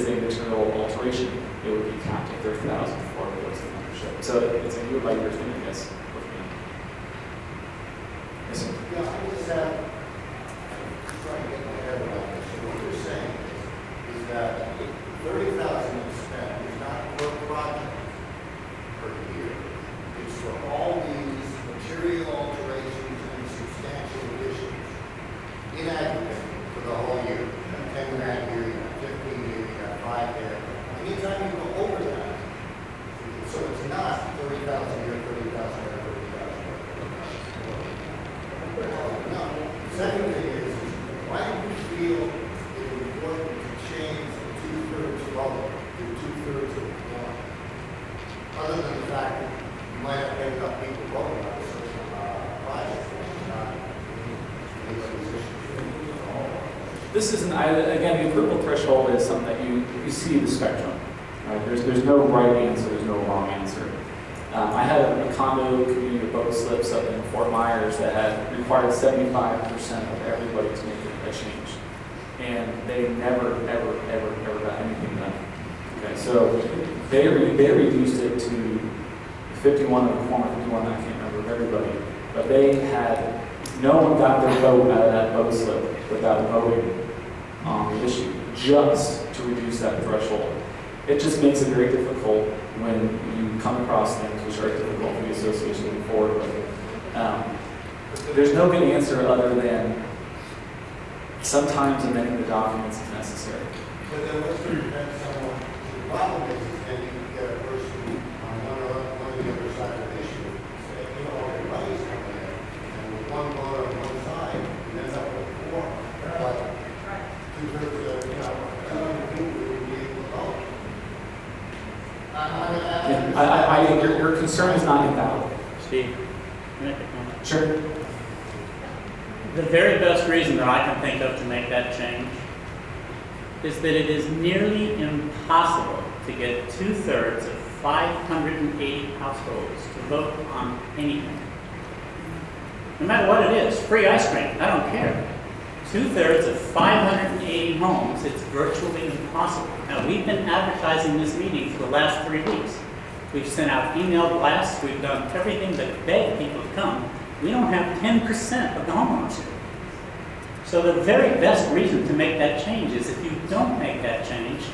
Speaker 2: a material alteration, it would be capped at $30,000 before it goes to membership. So it's a year-by-year thing, I guess. Yes, sir.
Speaker 10: Yeah, I was trying to get my head around this. So what you're saying is that $30,000 is spent is not per project per year. It's for all these material alterations and substantial additions in aggregate for the whole year. You got 10 grand here, you got 15 here, you got 5 there. Anytime you go over that, so it's not 30,000 here, 30,000 there, 30,000 there. No. Second thing is, why do you feel it important to change the 2/3 vote to 2/3 of one? Other than the fact that you might have ended up people voting on a certain project, which is not anybody's issue.
Speaker 2: This isn't, again, the approval threshold is something that you see the spectrum. Right? There's no right answer, there's no wrong answer. I had a condo community of boat slips up in Fort Myers that had required 75% of everybody to make a change. And they never, ever, ever, ever got anything done. Okay, so they reduced it to 51 of the former 51, I can't remember of everybody, but they had, no one got their vote out of that boat slip without voting on the issue, just to reduce that threshold. It just makes it very difficult when you come across things which are difficult for the association to move forward with. There's no good answer other than sometimes amending the documents is necessary.
Speaker 10: But then what's going to prevent someone, the problem is that you get a person on one of the other side of the issue, say, you know, all your money's coming in, and with one vote on one side, you end up with 4, but 2/3 of, you know, 200 people will be able to vote.
Speaker 2: Your concern is not invalid.
Speaker 11: Steve, can I make a comment?
Speaker 2: Sure.
Speaker 11: The very best reason that I can think of to make that change is that it is nearly impossible to get 2/3 of 580 households to vote on anything. No matter what it is, free ice cream, I don't care. 2/3 of 580 homes, it's virtually impossible. Now, we've been advertising this meeting for the last 3 weeks. We've sent out email blasts, we've done everything but beg people to come. We don't have 10% of the homeowners here. So the very best reason to make that change is if you don't make that change,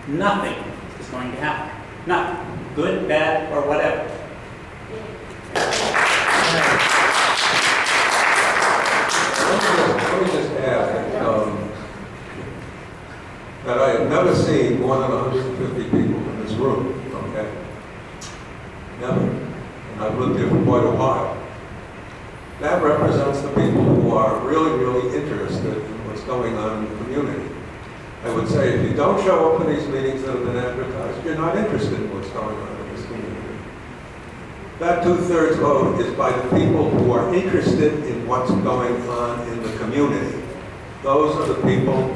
Speaker 11: nothing is going to happen. Nothing, good, bad, or whatever.
Speaker 12: Let me just add that I have never seen more than 150 people in this room, okay? Never. And I've lived here for quite a while. That represents the people who are really, really interested in what's going on in the community. I would say if you don't show up for these meetings that have been advertised, you're not interested in what's going on in this community. That 2/3 vote is by the people who are interested in what's going on in the community. Those are the people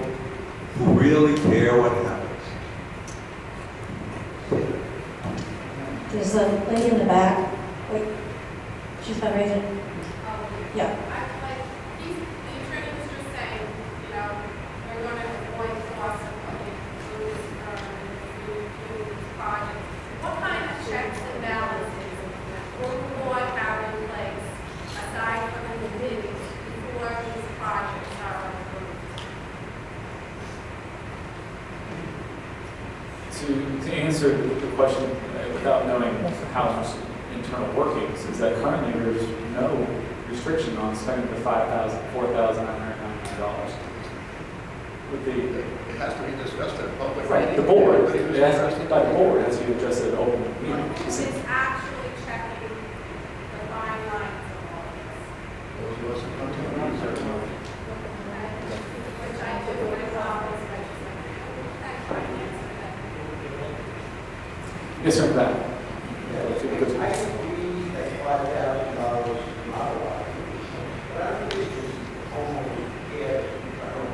Speaker 12: who really care what happens.
Speaker 1: There's a lady in the back. Wait, she's been raising. Yeah.
Speaker 13: The attorney was just saying, you know, we're going to avoid the cost of these projects. What kind of checks and balances will the board have in place aside from the bids before these projects are approved?
Speaker 2: To answer the question without knowing how much internal workings, is that currently there's no restriction on spending the $4,999.
Speaker 8: It has to be discussed at a public
Speaker 2: Right,
Speaker 8: meeting.
Speaker 2: the board,
Speaker 8: Everybody
Speaker 2: it
Speaker 8: was
Speaker 2: has to
Speaker 8: interested.
Speaker 2: be by the board, as you addressed at open meeting.
Speaker 13: It's actually checking the fine lines of all this.
Speaker 8: Those of us who come to the meetings are not.
Speaker 13: Which I do with all this legislation. Thanks for the answer.
Speaker 2: Yes, sir, that.
Speaker 10: I think we that $5,000 not a lot. But I think this is almost, I don't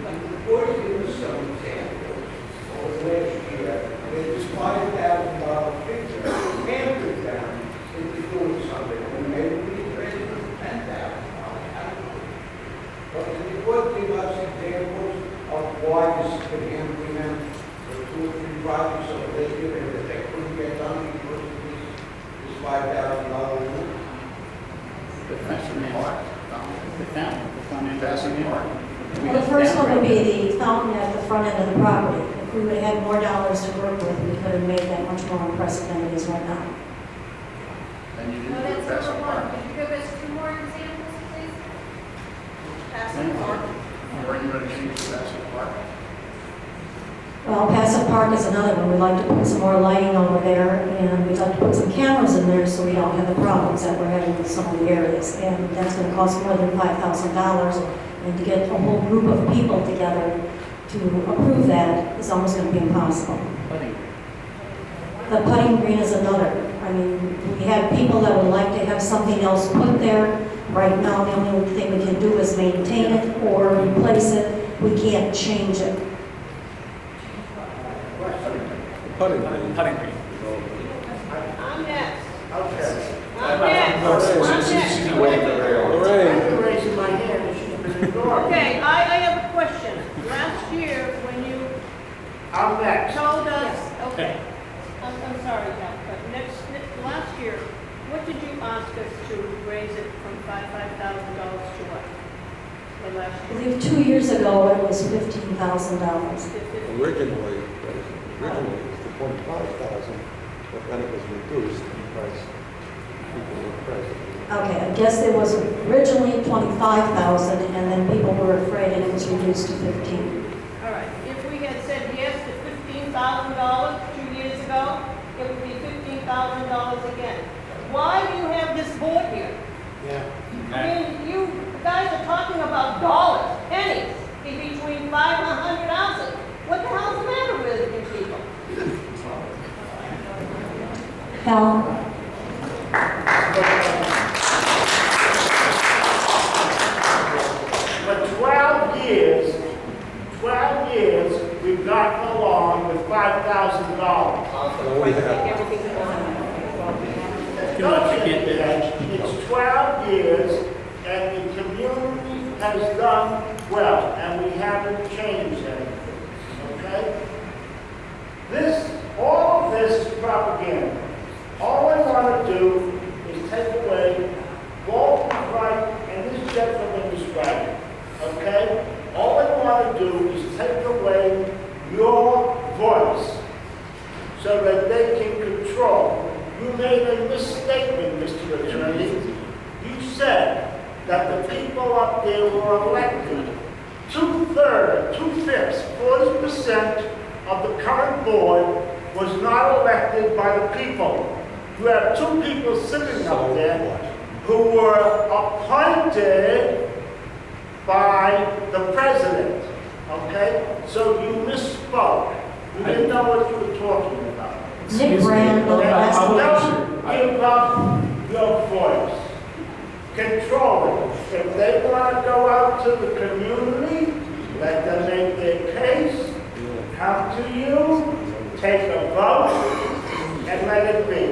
Speaker 10: know what the board give us some examples over the last year, where this $5,000 figure can be down into doing something, and maybe we can raise it to $10,000. I don't know. But can the board give us examples of why this could implement the 2 or 3 projects over this year that they couldn't get done because of this $5,000 limit?
Speaker 11: The fountain.
Speaker 8: Passing mark.
Speaker 1: Well, the first one would be the fountain at the front end of the property. If we would have had more dollars to work with, we could have made that much more impressive than it is right now.
Speaker 8: And you
Speaker 13: No,
Speaker 8: didn't put
Speaker 13: that's
Speaker 8: passing
Speaker 13: number one.
Speaker 8: mark.
Speaker 13: Could you give us 2 more examples, please?
Speaker 8: Passing mark. Or you going to change the passing mark?
Speaker 1: Well, Passive Park is another one. We'd like to put some more lighting over there, and we'd like to put some cameras in there so we don't have the problems that we're having with some of the areas. And that's going to cost more than $5,000, and to get a whole group of people together to approve that is almost going to be impossible. The putting green is another. I mean, we have people that would like to have something else put there. Right now, the only thing we can do is maintain it or replace it. We can't change it.
Speaker 12: Putting green.
Speaker 2: Putting green.
Speaker 14: I'm next.
Speaker 10: Okay.
Speaker 14: I'm next. I'm next.
Speaker 2: She's waiting for her.
Speaker 14: I've been raising my hand and she's been ignoring. Okay, I have a question. Last year, when you told us, okay, I'm sorry, Cal, but last year, what did you ask us to raise it from $5,000 to what? For last
Speaker 1: I
Speaker 14: year?
Speaker 1: believe 2 years ago it was $15,000.
Speaker 12: Originally, it was to 25,000, but then it was reduced because people were present.
Speaker 1: Okay, I guess it was originally 25,000, and then people were afraid, and it was reduced to 15.
Speaker 14: All right, if we had said yes to $15,000 2 years ago, it would be $15,000 again. Why do you have this board here?
Speaker 4: Yeah.
Speaker 14: I mean, you guys are talking about dollars, pennies, in between 5 and 100,000. What the hell's the matter with you people?
Speaker 1: Hal?
Speaker 15: For 12 years, we've gotten along with $5,000.
Speaker 12: Well, we have,
Speaker 15: It's 12 years, and the community has done well, and we haven't changed anything, okay? All of this is propaganda. All I want to do is take away Walter's right, and this gentleman is right, okay? All I want to do is take away your voice so that they can control. You made a misstatement, Mr. Attorney. You said that the people up there were elected. 2/3, 2/5, 40% of the current board was not elected by the people. You have 2 people sitting up there who were appointed by the president, okay? So you misspoke. You didn't know what you were talking about.
Speaker 1: Nick ran the last election.
Speaker 15: Don't give up your voice. Control it. If they want to go out to the community, let them make their case, come to you, take a vote, and let it be.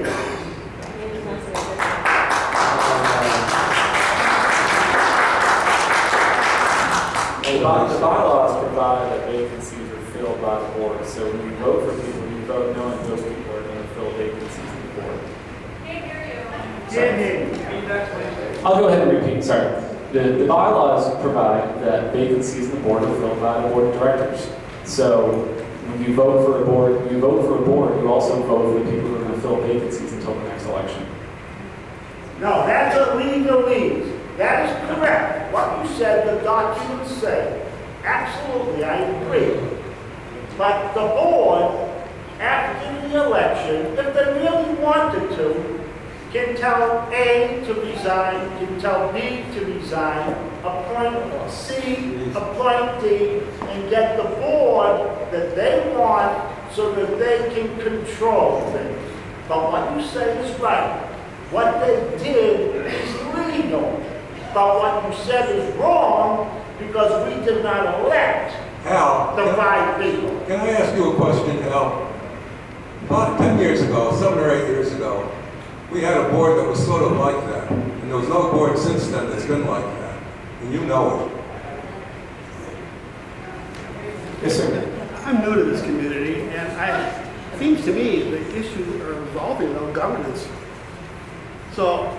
Speaker 2: The bylaws provide that vacancies are filled by the board, so when you vote for people, you vote knowing those people are going to fill vacancies in the board. I'll go ahead and repeat, sorry. The bylaws provide that vacancies in the board are filled by the board of directors. So when you vote for a board, you also vote for the people who are going to fill vacancies until the next election.
Speaker 15: No, that's a legalese. That is correct. What you said, the documents say. Absolutely, I agree. But the board, after the election, if they really wanted to, can tell A to resign, can tell B to resign, appoint C, appoint D, and get the board that they want so that they can control things. But what you say is right. What they did is legal. But what you said is wrong because we did not elect
Speaker 12: Hal,
Speaker 15: the right people.
Speaker 12: can I ask you a question, Hal? About 10 years ago, 7 or 8 years ago, we had a board that was sort of like that. And there was no board since then that's been like that. And you know it. Yes, sir.
Speaker 16: I'm new to this community, and it seems to me the issues are revolving around governance. So,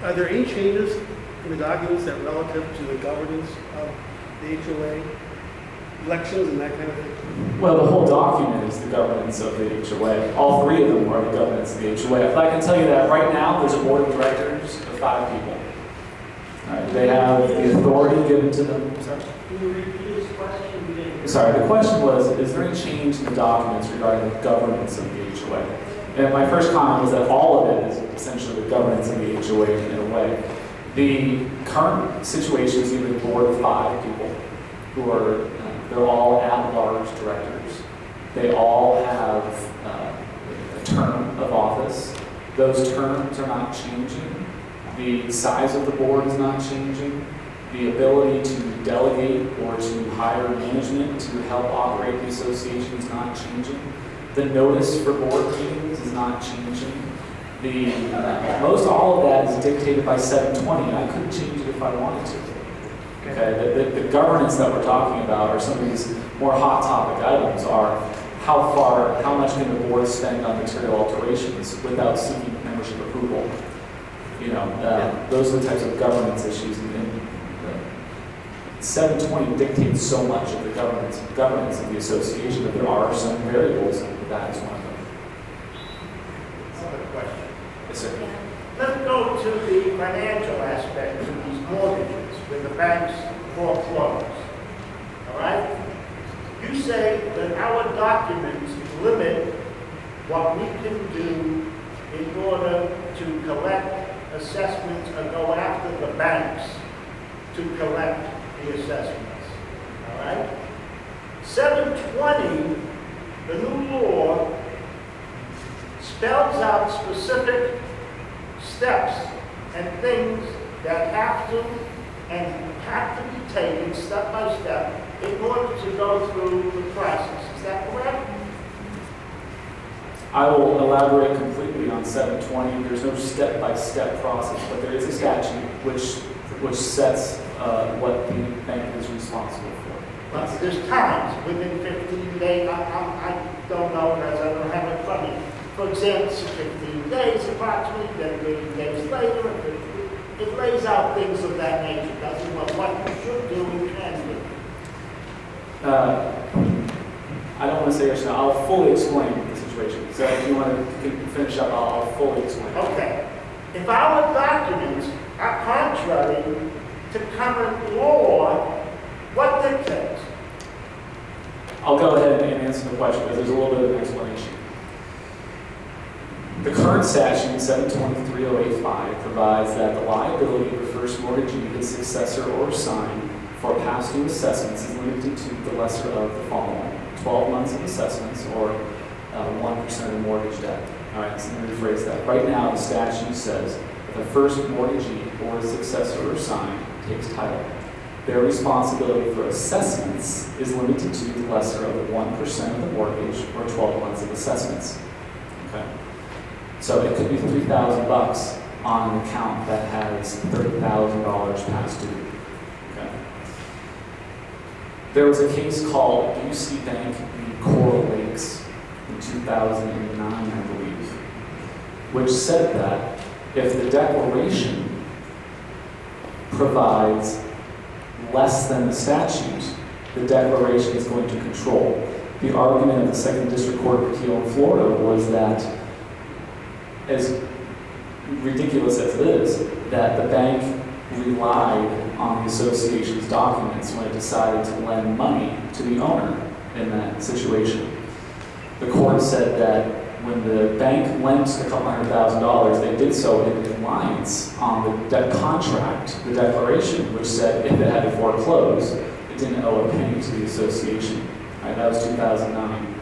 Speaker 16: are there any changes in the documents that relative to the governance of the HOA, elections and that kind of thing?
Speaker 2: Well, the whole document is the governance of the HOA. All three of them are the governance of the HOA. I can tell you that right now, there's a board of directors of 5 people. They have the authority given to them.
Speaker 5: Can you repeat this question?
Speaker 2: Sorry, the question was, is there any change in the documents regarding the governance of the HOA? And my first comment was that all of it is essentially the governance of the HOA in a way. The current situation is even a board of 5 people who are, they're all at-large directors. They all have a term of office. Those terms are not changing. The size of the board is not changing. The ability to delegate or to hire management to help operate the association is not changing. The notice for board meetings is not changing. Most all of that is dictated by 720, and I couldn't change it if I wanted to. Okay, the governance that we're talking about, or some of these more hot topic items, are how much can the board spend on material alterations without seeking membership approval? You know, those are the types of governance issues. And 720 dictates so much of the governance of the association that there are some variables, and that is one of them.
Speaker 15: Another question.
Speaker 2: Yes, sir.
Speaker 15: Let's go to the financial aspect of these mortgages where the banks foreclose. All right? You say that our documents limit what we can do in order to collect assessments or go after the banks to collect the assessments. All right? 720, the new law, spells out specific steps and things that have to be taken step by step in order to go through the process. Is that correct?
Speaker 2: I will elaborate completely on 720. There's no step-by-step process, but there is a statute which sets what the bank is responsible for.
Speaker 15: But there's times within 15 days. I don't know because I don't have it in front of me. For example, 15 days approximately, then 30 days later. It lays out things of that nature. Doesn't know what you should do and can do.
Speaker 2: I don't want to say yes now. I'll fully explain the situation. So if you want to finish up, I'll fully explain.
Speaker 15: Okay. If our documents are contrary to current law, what dictates?
Speaker 2: I'll go ahead and answer the question because there's a little bit of an explanation. The current statute, 723.085, provides that the liability of the first mortgagee, his successor, or sign for past due assessments is limited to the lesser of the following: 12 months of assessments or 1% of the mortgage debt. All right, so let me rephrase that. Right now, the statute says that the first mortgagee or his successor or sign takes title. Their responsibility for assessments is limited to the lesser of the 1% of the mortgage or 12 months of assessments. Okay. So it could be $3,000 on an account that has $30,000 past due. Okay. There was a case called UC Bank v. Coral Lakes in 2009, I believe, which said that if the declaration provides less than the statute, the declaration is going to control. The argument of the Second District Court of Appeal in Florida was that, as ridiculous as it is, that the bank relied on the association's documents when it decided to lend money to the owner in that situation. The court said that when the bank lent a couple $100,000, they did so in reliance on the debt contract, the declaration, which said if it had to foreclose, it didn't owe a penny to the association. Right, that was 2009.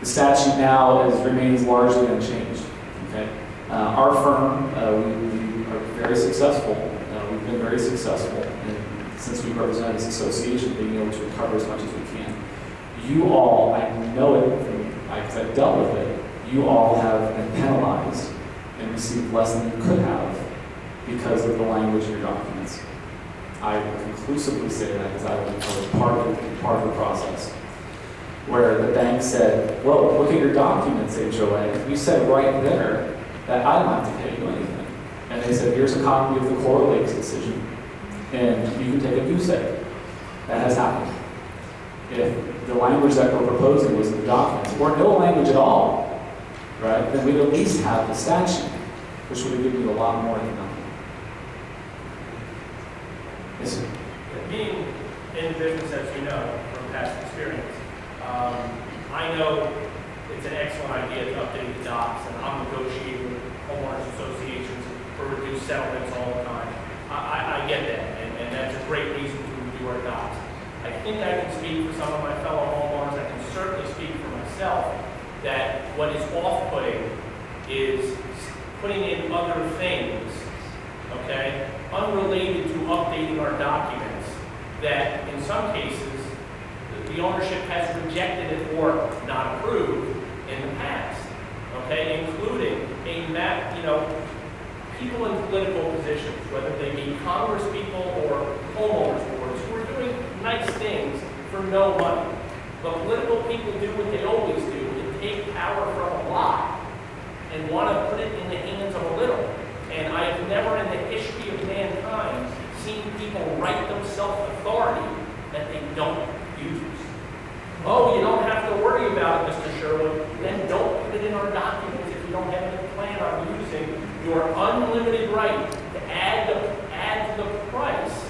Speaker 2: The statute now remains largely unchanged. Okay, our firm we are very successful. We've been very successful since we represent this association, being able to recover as much as we can. You all, I know it because I've dealt with it. You all have been penalized and received less than you could have because of the language in your documents. I conclusively say that because I was part of the process, where the bank said, well, look at your documents, HOA. You said right there that I don't have to pay you anything. And they said, here's a copy of the Coral Lakes decision, and you can take a goose egg. That has happened. If the language that we're proposing was in the documents, or no language at all, right, then we'd at least have the statute, which would have given you a lot more than nothing. Yes, sir.
Speaker 5: Being in business, as you know, from past experience, I know it's an excellent idea to update the docs, and I'm negotiating with homeowners associations for reduced settlements all the time. I get that, and that's a great reason to review our docs. I think I can speak for some of my fellow homeowners, I can certainly speak for myself, that what is off-putting is putting in other things, okay, unrelated to updating our documents, that in some cases, the ownership has rejected it or not approved in the past, okay, including a map, people in political positions, whether they be Congress people or homeowners boards, who are doing nice things for no money. But political people do what they always do, and take power from a lot and want to put it in the hands of a little. And I have never in the history of mankind seen people write themselves authority that they don't use. Oh, you don't have to worry about it, Mr. Sherwood. Then don't put it in our documents if you don't have any plan on using your unlimited right to add to the price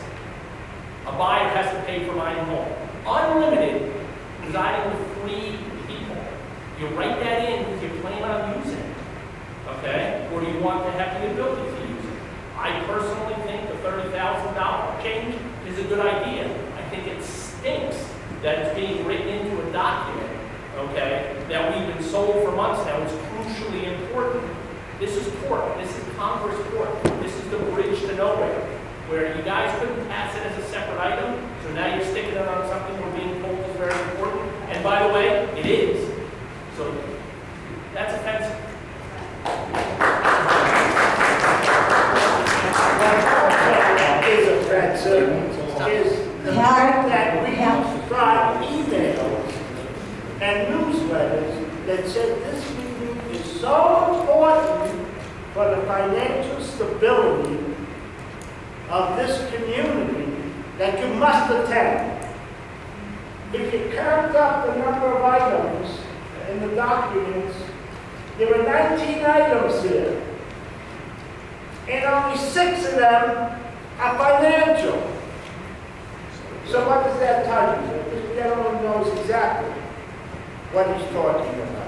Speaker 5: a buyer has to pay for buying a home. Unlimited, residing with 3 people. You write that in because you plan on using it, okay? Or do you want to have the ability to use it? I personally think the $30,000 change is a good idea. I think it stinks that it's being written into a document, okay, that we've been sold for months now. It's crucially important. This is court. This is Congress court. This is the bridge to nowhere, where you guys couldn't pass it as a separate item, so now you're sticking it on something we're being told is very important. And by the way, it is. So that's offensive.
Speaker 15: Is offensive is the fact that we have got emails and newsletters that said this meeting is so important for the financial stability of this community that you must attend. If you count up the number of items in the documents, there are 19 items here, and only 6 of them are financial. So what does that tell you? This gentleman knows exactly what he's talking about.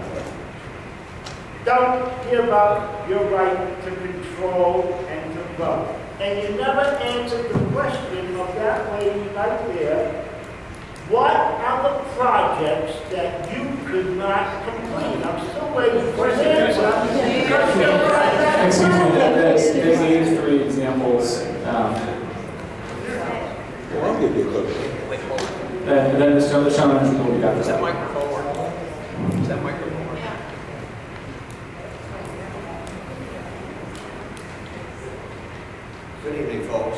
Speaker 15: Don't give up your right to control and to vote. And you never answered the question of that lady right there. What are the projects that you could not complete? I'm still waiting for an answer.
Speaker 2: Excuse me, they gave 3 examples.
Speaker 12: Well, I'll give you a look.
Speaker 2: And then Mr. Chairman will be back.
Speaker 8: Does that microphone work? Does that microphone work?
Speaker 17: Good evening, folks.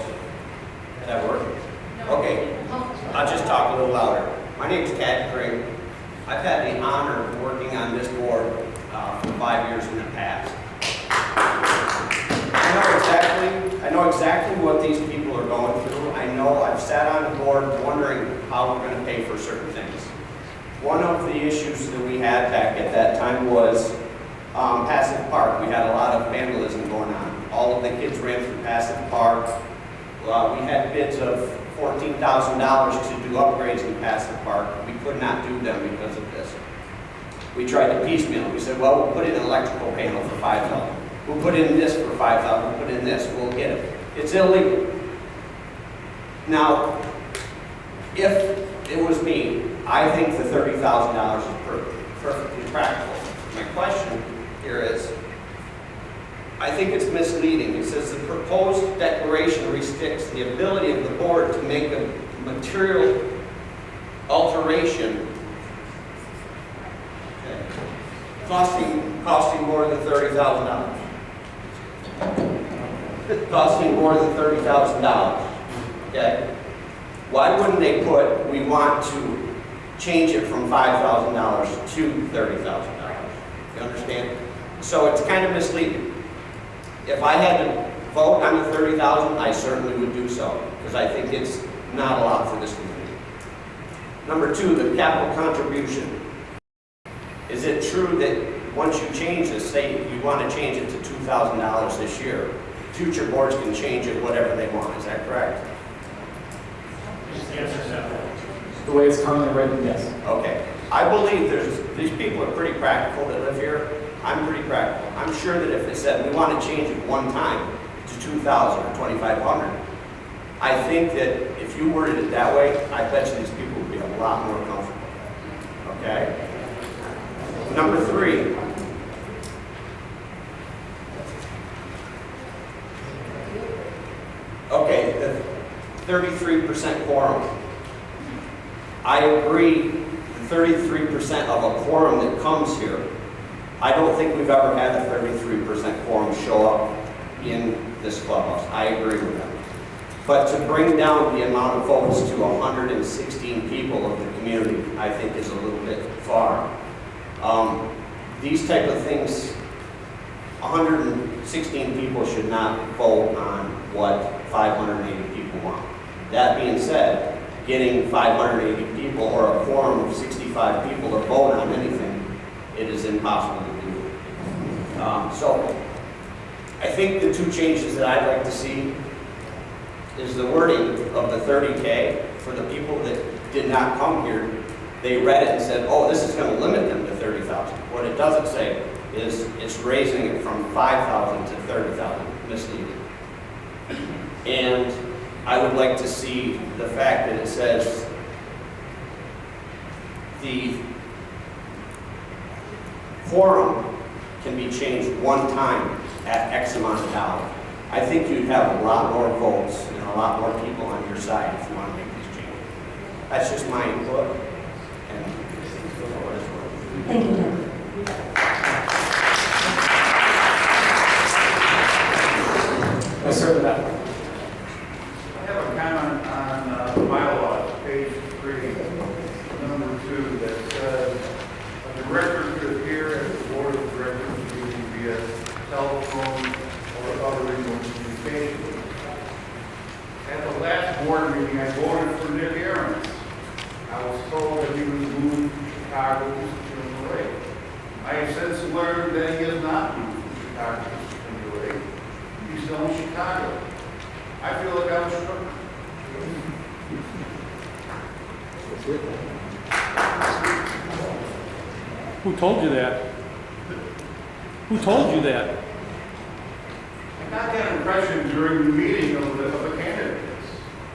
Speaker 17: Does that work? Okay. I'll just talk a little louder. My name is Adamczyk. I've had the honor of working on this board for 5 years in the past. I know exactly what these people are going through. I know I've sat on the board wondering how we're going to pay for certain things. One of the issues that we had back at that time was Passive Park. We had a lot of vandalism going on. All of the kids ran through Passive Park. We had bids of $14,000 to do upgrades in Passive Park. We could not do them because of this. We tried to piecemeal. We said, well, we'll put in an electrical panel for $5,000. We'll put in this for $5,000. We'll put in this. We'll get it. It's illegal. Now, if it was me, I think the $30,000 is perfectly practical. My question here is, I think it's misleading. It says the proposed declaration restricts the ability of the board to make a material alteration costing more than $30,000. Costing more than $30,000. Okay? Why wouldn't they put, we want to change it from $5,000 to $30,000? You understand? So it's kind of misleading. If I had to vote on the $30,000, I certainly would do so, because I think it's not a lot for this community. Number two, the capital contribution. Is it true that once you change this, say you want to change it to $2,000 this year, future boards can change it whatever they want, is that correct?
Speaker 5: Yes or no?
Speaker 2: The way it's currently written, yes.
Speaker 17: Okay. I believe these people are pretty practical that live here. I'm pretty practical. I'm sure that if they said, we want to change it one time to 2,000 or 2,500, I think that if you worded it that way, I bet you these people would be a lot more comfortable. Okay? Number three. Okay, the 33% quorum. I agree, the 33% of a quorum that comes here, I don't think we've ever had a 33% quorum show up in this clubhouse. I agree with that. But to bring down the amount of votes to 116 people of the community, I think is a little bit far. These type of things, 116 people should not vote on what 580 people want. That being said, getting 580 people or a quorum of 65 people to vote on anything, it is impossible to do. So I think the two changes that I'd like to see is the wording of the 30K for the people that did not come here. They read it and said, oh, this is going to limit them to 30,000. What it doesn't say is it's raising it from 5,000 to 30,000, misleading. And I would like to see the fact that it says the quorum can be changed one time at X amount of dollars. I think you'd have a lot more votes and a lot more people on your side if you want to make these changes. That's just my input. And
Speaker 1: Thank you, Doug.
Speaker 2: Yes, sir, that.
Speaker 8: I have a comment on the bylaws, page 3, number 2, that says, "A director could appear at the board of directors meeting via telephone or other remote communication." At the last board meeting, I voted for Nick Aarons. I was told that he was moved to Chicago to Lake. I have since learned that he is not moved to Chicago to Lake. He's still in Chicago. I feel like I was struck.
Speaker 7: Who told you that? Who told you that?
Speaker 8: I got that impression during the meeting of the candidates.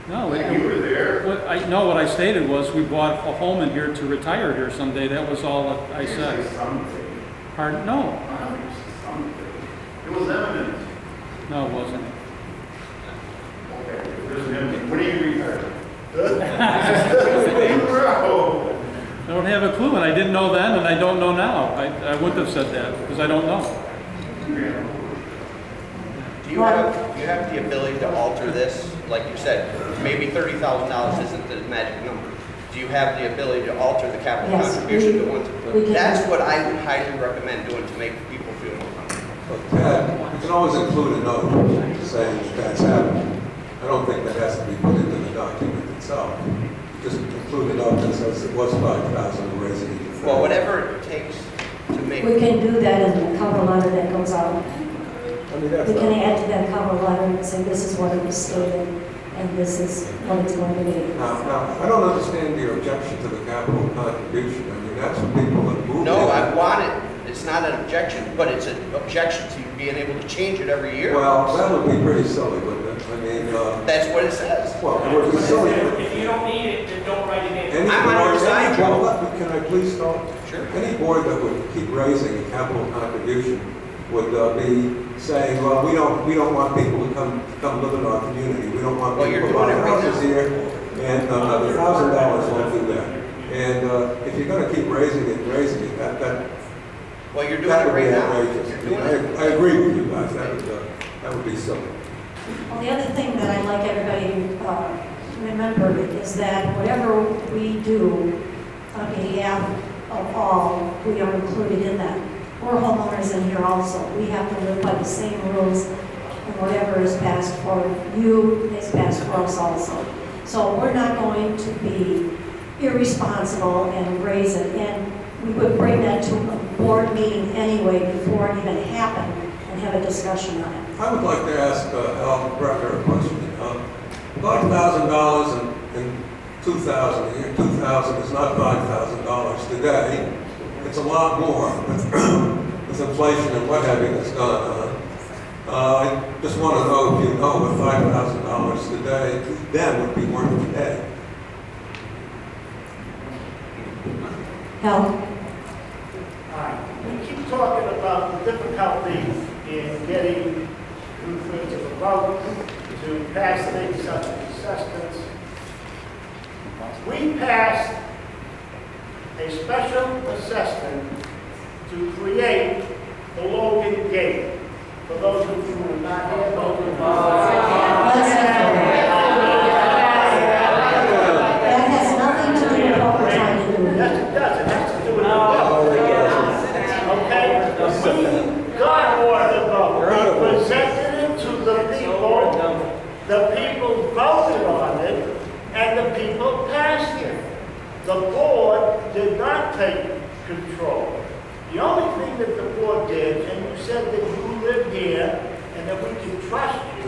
Speaker 7: No,
Speaker 8: You were there.
Speaker 7: what I stated was we bought a home in here to retire here someday. That was all that I said.
Speaker 8: Something.
Speaker 7: Pardon? No.
Speaker 8: It was eminent.
Speaker 7: No, it wasn't.
Speaker 8: Okay, there's an eminent. When are you retired?
Speaker 7: I don't have a clue, and I didn't know then, and I don't know now. I wouldn't have said that, because I don't know.
Speaker 17: do you have the ability to alter this? Like you said, maybe $30,000 isn't the magic number. Do you have the ability to alter the capital
Speaker 1: Yes,
Speaker 17: contribution to
Speaker 1: we
Speaker 17: one?
Speaker 1: can.
Speaker 17: That's what I would highly recommend doing to make people feel more comfortable.
Speaker 12: But Ted, you can always include a note saying that that's happening. I don't think that has to be put into the document itself. Just include a note that says it was 5,000 and raise it to 30,000.
Speaker 17: Well, whatever it takes to make.
Speaker 1: We can do that in the cover letter that goes out.
Speaker 12: I mean, that's
Speaker 1: We can
Speaker 12: not-
Speaker 1: add to that cover letter and say this is what it was stated, and this is what it's going to be.
Speaker 12: Now, I don't understand your objection to the capital contribution. I mean, that's for people that move
Speaker 17: No,
Speaker 12: here.
Speaker 17: I want it. It it's not an objection, but it's an objection to you being able to change it every year.
Speaker 12: Well, that would be pretty silly, wouldn't it? I mean,
Speaker 17: That's what it says.
Speaker 12: well, it would be silly.
Speaker 5: If you don't need it, then don't write it in.
Speaker 17: I'm on your side, Joe.
Speaker 12: Can I please start?
Speaker 17: Sure.
Speaker 12: Any board that would keep raising a capital contribution would be saying, well, we don't want people to come live in our community. We don't want
Speaker 17: Well, you're
Speaker 12: people to
Speaker 17: doing
Speaker 12: buy
Speaker 17: it right
Speaker 12: houses
Speaker 17: now.
Speaker 12: here, and $1,000 won't do that. And if you're going to keep raising it, that
Speaker 17: Well, you're doing
Speaker 12: that
Speaker 17: it
Speaker 12: would be
Speaker 17: right now.
Speaker 12: outrageous.
Speaker 17: You're doing it.
Speaker 12: I agree with you guys. That would be silly.
Speaker 1: Well, the other thing that I'd like everybody to remember is that whatever we do on behalf of all, we are included in that. We're homeowners in here also. We have to live by the same rules, and whatever is passed for you is passed for us also. So we're not going to be irresponsible and raise it. And we would bring that to a board meeting anyway before it even happened and have a discussion on it.
Speaker 12: I would like to ask Al Brecker a question. $5,000 in 2000, the year 2000 is not $5,000 today. It's a lot more with inflation and what have you that's gone on. I just want to know if you know what $5,000 today then would be worth today.
Speaker 1: Hal?
Speaker 15: We keep talking about the difficulty in getting two-thirds of a vote to pass things such as assessments. We passed a special assessment to create the Logan Gate. For those of you who are not here, those who
Speaker 1: That has nothing to do with what we're trying to do.
Speaker 15: Yes, it does. It has to do with the vote. Okay? We got more the vote. We presented it to the people. The people voted on it, and the people passed it. The board did not take control. The only thing that the board did, and you said that you live here and that we can trust you,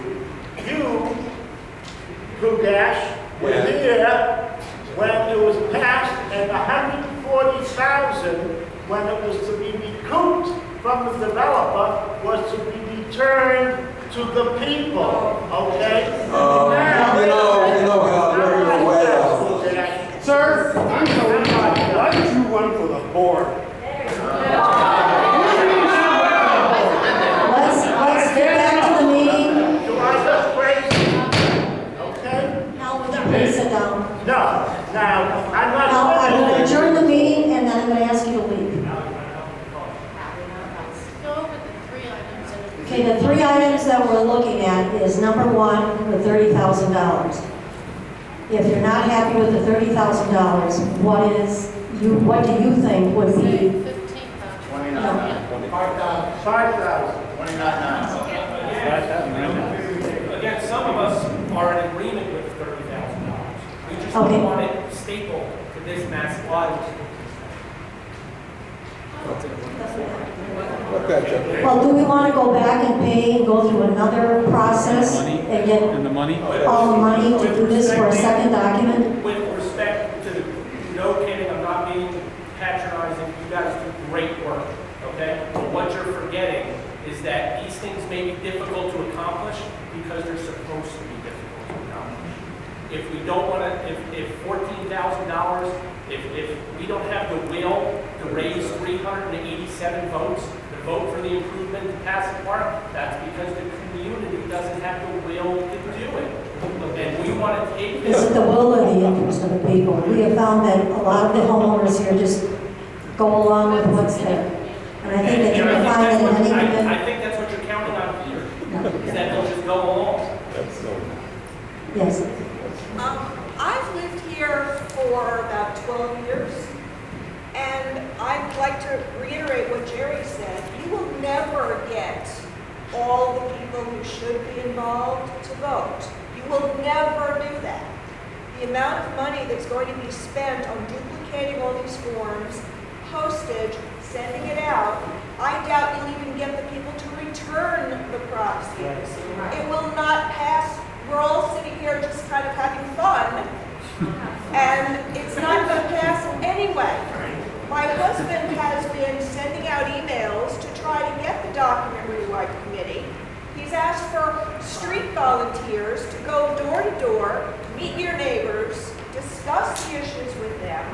Speaker 15: Kugash, were here when it was passed, and 140,000 when it was to be recouped from the developer was to be returned to the people, okay?
Speaker 12: You know how you're aware.
Speaker 16: Sir, I'm telling you, why did you run for the board?
Speaker 1: Let's get back to the meeting.
Speaker 15: Do I look crazy? Okay?
Speaker 1: Hal, would you please sit down?
Speaker 15: No. Now, I'm not.
Speaker 1: Hal, I'm going to adjourn the meeting, and then I'm going to ask you to leave. Okay, the three items that we're looking at is number one, the $30,000. If you're not happy with the $30,000, what do you think would be?
Speaker 15: 5,000.
Speaker 5: Again, some of us are in agreement with $30,000. We just
Speaker 1: Okay.
Speaker 5: don't want it stapled to this massive budget.
Speaker 1: Well, do we want to go back and pay and go through another process and get
Speaker 7: And the money?
Speaker 1: all the money to do this for a second document?
Speaker 5: With respect to, no kidding, I'm not being patronizing, you guys do great work, okay? But what you're forgetting is that these things may be difficult to accomplish because they're supposed to be difficult to accomplish. If we don't want to, if $14,000, if we don't have the will to raise 387 votes, to vote for the improvement to pass it park, that's because the community doesn't have the will to do it. And we want to take this.
Speaker 1: Is it the will or the interest of the people? We have found that a lot of the homeowners here just go along with what's there. And I think that you can find that in any event.
Speaker 5: I think that's what you're counting on here, is that they'll just go along.
Speaker 1: Yes.
Speaker 18: I've lived here for about 12 years, and I'd like to reiterate what Jerry said. You will never get all the people who should be involved to vote. You will never do that. The amount of money that's going to be spent on duplicating all these forms, postage, sending it out, I doubt you'll even get the people to return the proxies. It will not pass. We're all sitting here just kind of having fun, and it's not going to pass anyway. My husband has been sending out emails to try to get the document rewrite committee. He's asked for street volunteers to go door to door, meet your neighbors, discuss the issues with them,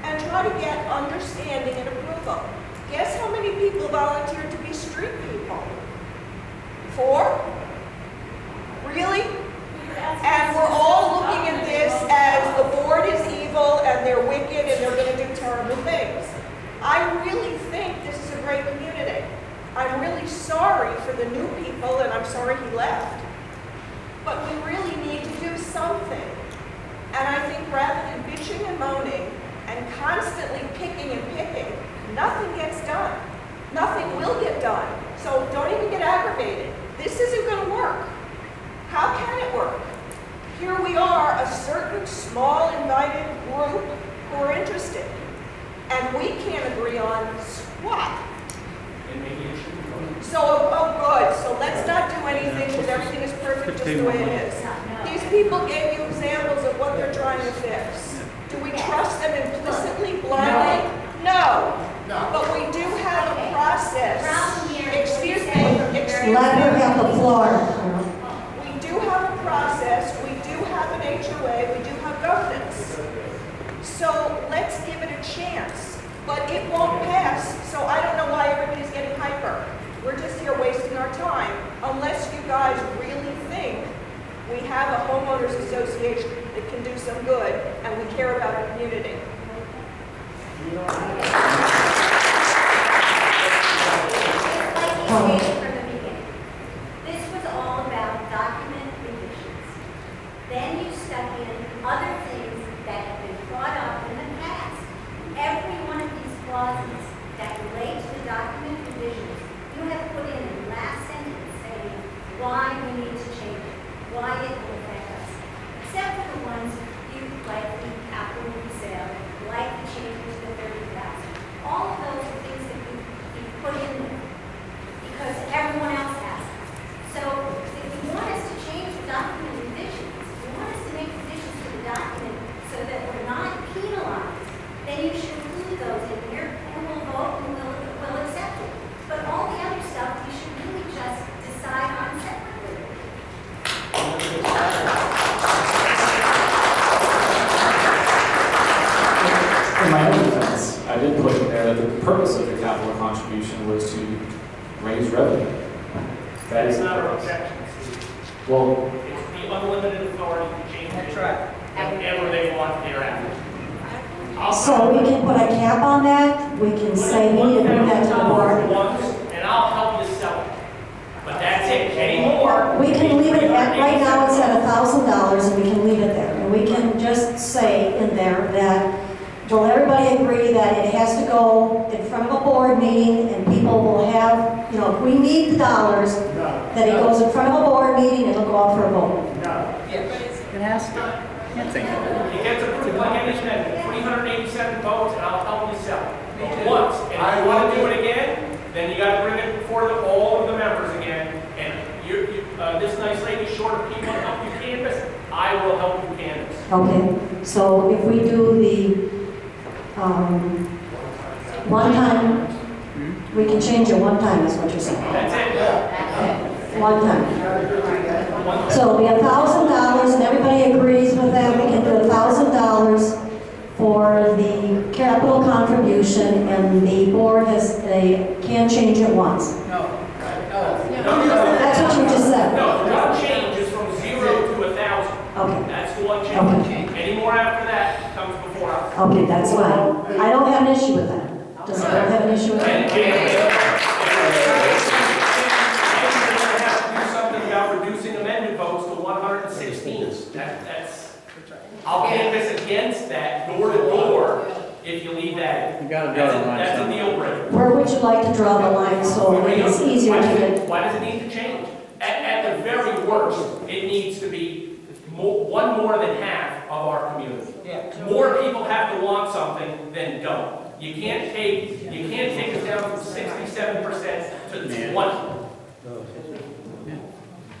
Speaker 18: and try to get understanding and approval. Guess how many people volunteered to be street people? 4? Really? And we're all looking at this as the board is evil and they're wicked and they're going to do terrible things. I really think this is a great community. I'm really sorry for the new people and I'm sorry he left. But we really need to do something. And I think rather than bitching and moaning and constantly picking and picking, nothing gets done. Nothing will get done. So don't even get aggravated. This isn't going to work. How can it work? Here we are, a certain small invited group who are interested. And we can't agree on squat. So, oh good, so let's not do anything because everything is perfect just the way it is. These people gave you examples of what they're trying to fix. Do we trust them implicitly, blindly? No. But we do have a process. Excuse me.
Speaker 1: Let her have the floor.
Speaker 18: We do have a process, we do have an HOA, we do have governance. So let's give it a chance. But it won't pass, so I don't know why everybody's getting hyper. We're just here wasting our time, unless you guys really think we have a homeowners association that can do some good, and we care about our community.
Speaker 3: From the beginning. This was all about document revisions. Then you stuck in other things that have been brought up in the past. Every one of these clauses that relate to the document revisions, you have put in the last sentence saying why we need to change it, why it will affect us. Except for the ones you like the capital resale, like the changes to the 30,000. All of those are things that you put in there because everyone else has them. So if you want us to change the document revisions, if you want us to make revisions to the document so that we're not penalized, then you should include those in here and we'll vote and we'll accept it. But all the other stuff you should really just decide on separately.
Speaker 2: In my own defense, I did put in there that the purpose of the capital contribution was to raise revenue. That is
Speaker 5: That's
Speaker 2: the
Speaker 5: not our
Speaker 2: purpose.
Speaker 5: objection.
Speaker 2: Well,
Speaker 5: It's the unlimited authority to change it whenever they want thereafter.
Speaker 1: So we can put a cap on that, we can say we need to bring that to the board.
Speaker 5: And I'll help you sell it. But that's it, any more.
Speaker 1: We can leave it at, right now it's at $1,000 and we can leave it there. And we can just say in there that, will everybody agree that it has to go in front of a board meeting and people will have, you know, if we need the dollars, that it goes in front of a board meeting and it'll go out for a vote.
Speaker 11: It has to. Can't think of it.
Speaker 5: It gets approved like any amendment, 387 votes, and I'll help you sell it. Once, and if you want to do it again, then you got to bring it before all of the members again. And this nice lady short of people to help you canvass, I will help you canvass.
Speaker 1: Okay, so if we do the one time, we can change it one time, is what you're saying.
Speaker 5: That's it.
Speaker 1: One time. So it'll be $1,000 and everybody agrees with that. We can do $1,000 for the capital contribution and the board they can change it once. That's what you just said.
Speaker 5: No, the one change is from 0 to 1,000.
Speaker 1: Okay.
Speaker 5: That's the one change.
Speaker 1: Okay.
Speaker 5: Any more after that comes before us.
Speaker 1: Okay, that's fine. I don't have an issue with that. Does anyone have an issue with that?
Speaker 5: Reducing amendment votes to 116. I'll canvass against that door to door if you leave that in.
Speaker 11: You gotta draw the line
Speaker 5: That's a
Speaker 11: somewhere.
Speaker 5: deal breaker.
Speaker 1: Where would you like to draw the line so it's easier to get?
Speaker 5: Why does it need to change? At the very worst, it needs to be one more than half of our community. More people have to want something than don't. You can't take us down from 67% to 20.